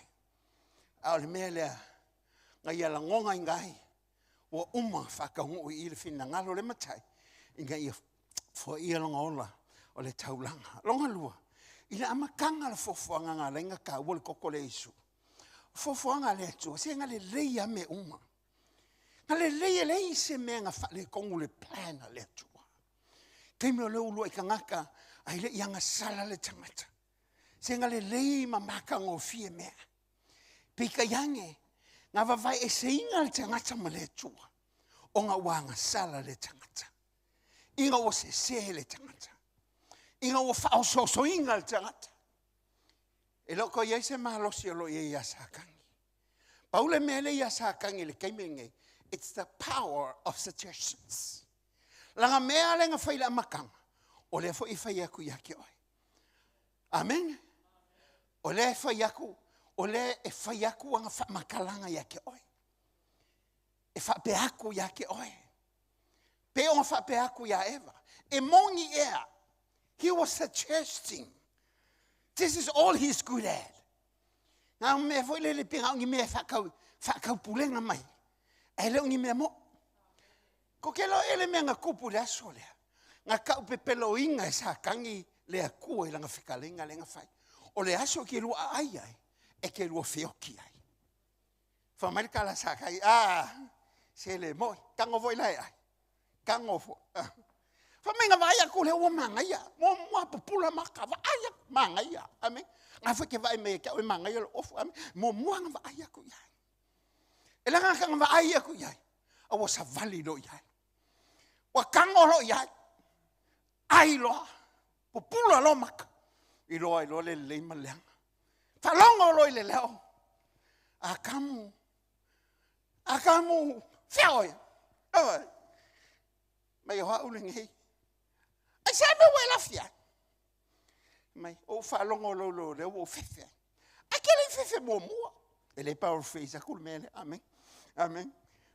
A o le mea lea. Nga ia la ngonga ingai. Wa uma whakaungu i le whina ngalo le matai. Inga ia fo ia longa ola o le taulanga. Longa lua. Ina amakanga le fofuanga ngā lenga ka ua le koko le isu. Fofuanga le atua. Se nga le leia me uma. Nga le leia le ise mea nga wha le kongu le plana le atua. Kei mea le ulua i ka ngaka ai le ianga sala le tangata. Se nga le lei mamaka ngō fie mea. Pika yange. Nga wawai e se inga le tangata ma le atua. o ngā wanga sala le tangata. Inga o se le tangata. Inga o whaososoinga le tangata. E loko iei se mahalosi o lo iei asakangi. Paule mele i asakangi le kaimenge. It's the power of suggestions. Langa mea le nga whaila makanga. O le fo i whai aku ia ki oi. Amen. O le whai aku. O le e whai aku anga whamakalanga ia ki oi. E whape aku ia ki oi. Pe o whape aku ia Eva. E mongi ea. He was suggesting. This is all he's good at. Ngā mea fwoi le pinga ngi mea whakau pulenga mai. E leo ngi mea mo. Ko ke lo ele mea ngā kupu le aso lea. Ngā kau pepelo inga e sa kangi lea kua i langa whikalenga le ngā whai. O le aso ke lua ai ai. E ke lua whioki ai. Whamarika la sa kai. Se le moi. Kango voi lai ai. Kango fo. Whamenga vai aku le ua mangaia. Mua papula maka vai aku mangaia. Amen. Ngā whake vai me kia oi mangaia le ofu. Amen. Mua ngā vai aku iai. E langa ka ngā vai aku iai. Awa sa vali lo iai. Wa kango lo iai. Ai loa. Papula lo maka. I loa le leima leanga. Whalongo lo i le leo. Akamu. Whiaoi. Awa. Mai o haulingi hei. Ai sabe wela fia. Mai o whalongo lo le o fefe. Ai kele fefe mua. Ele power face a kul mele. Amen. Amen.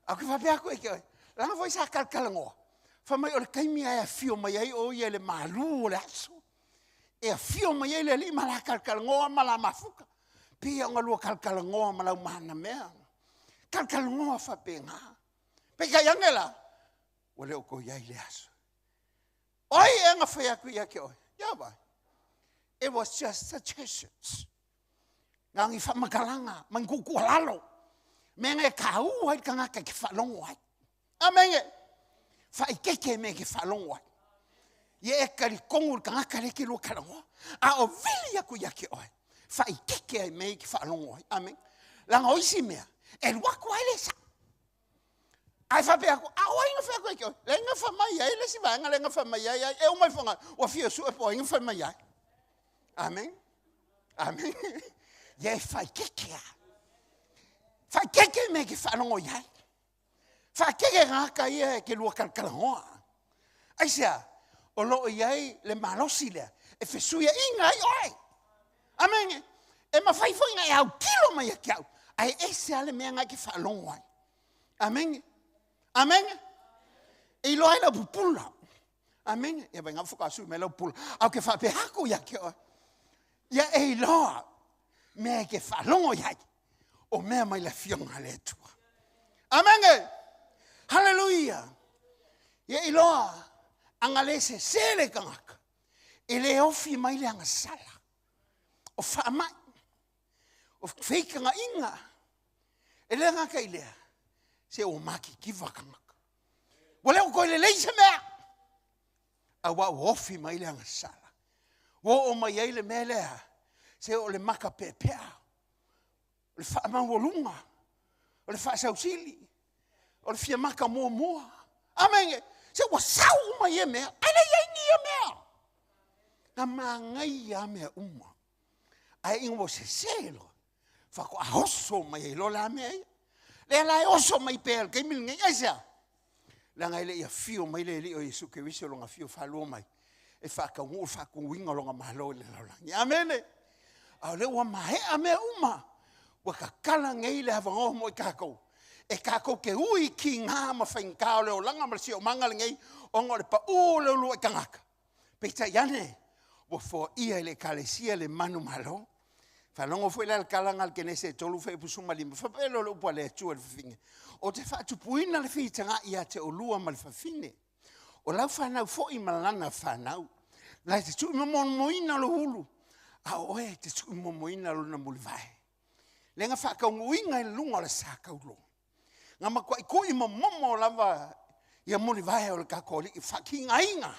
Aku whape aku e koi. Langa voi sa kalkalangoa. Whamai o le kaimi ai a fio mai ai o ia le malu o le aso. E a fio mai ai le li mala kalkalangoa mala mafuka. Pia o ngalua kalkalangoa mala umana mea. Kalkalangoa whape ngā. Peka yangela. Wale o ko iai le aso. Oi e ngā whai aku ia ke oi. Ia vai. It was just suggestions. Ngā ngi whamakalanga. Manguku halalo. Menga e kau ai ka ngaka ki whalongo ai. Amenge. Whai keke me ki whalongo ai. Ie e kari kongur ka ngaka reki lua karangoa. A o vili aku ia ke oi. Whai keke ai me ki whalongo ai. Amen. Langa oisi mea. E luaku ai le sa. Ai whape aku, awa inga whape aku oi. Le inga whamai ai, le si vanga le inga whamai ai. E umai whanga, wa fia su e po inga whamai ai. Amen. Amen. Ie whai keke ai. Whai keke me ki whanongo iai. Whai keke ngaka ia ke lua kalkalangoa. Ai sea, o loo iai le malosi lea. E whesuia inga ai oi. Amen. E mawhaifo inga e au kilo mai a kiau. Ai e sea le mea ngai ki whanongo ai. Amen. Amen. E loa ila pupula. Amen. E vai ngā whakasu me lau pula. Au ke whape haku ia ke oi. Ia e loa. Mea ke whalongo iai. O mea mai la fionga le tua. Amen. Hallelujah. Ia i loa. Anga le se sele kangaka. E le ofi mai le anga sala. O whaamai. O wheikanga inga. E le ngaka i lea. Se o maki kiwa kangaka. Wale o koe le leise mea. A wa o ofi mai le anga sala. Wo o mai eile mea lea. Se o le maka pepea. O le whaamangolunga. O le whaasausili. O le fiamaka mua. Amen. Se wa sau mai e mea. Ai ni e mea. Na mangai a mea uma. Ai ingo se selo. Whako ahoso mai e lola mea. Le lai oso mai pel ke mil ngai asia. La ngai le ia fio mai le li o Yesu ke wiso longa fio falo mai. E whaka ngu whaka winga longa mahalo le lola. Amen. Au le wa mai a mea uma. Wa ka kala ngai le havango mo i kako. E kako ke ui ki ngā ma whainkao leo langa ma si o mangale ngai o ngore pa o leo lua i kangaka. Peta iane, wa fo ia le kalesia le manu malo. Whanongo fwe le kalanga al kene se tolu whai pusuma lima. Whapelo le upa le atua le whawhinge. O te whaatupuina le whitanga ia te olua ma le whawhine. O lau whanau fo i malana whanau. Lai te tui momoina lo hulu. A oe te tui momoina lo na mulivae. Le nga whakaunguinga i lunga le sākaulo. Nga makua i kui momo lava ia mulivae o le kakoli i whakinga inga.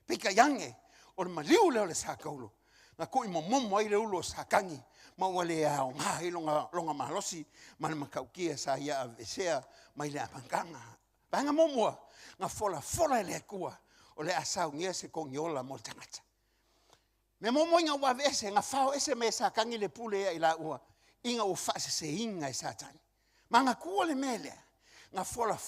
Pika yange o le maliu leo le sākaulo. Nga kui momo ai le ulo sākangi. Ma wale au ngā i longa mahalosi. Ma le makaukia sa ia avesea mai le apanganga. Panga momua, nga fola le kua, o le asau ngia se kongiola mo tangata. Me momoinga wa vese, nga fao ese me sa kangi le pule ia ila ua, inga o fase se inga i satani. Manga kua le mele, nga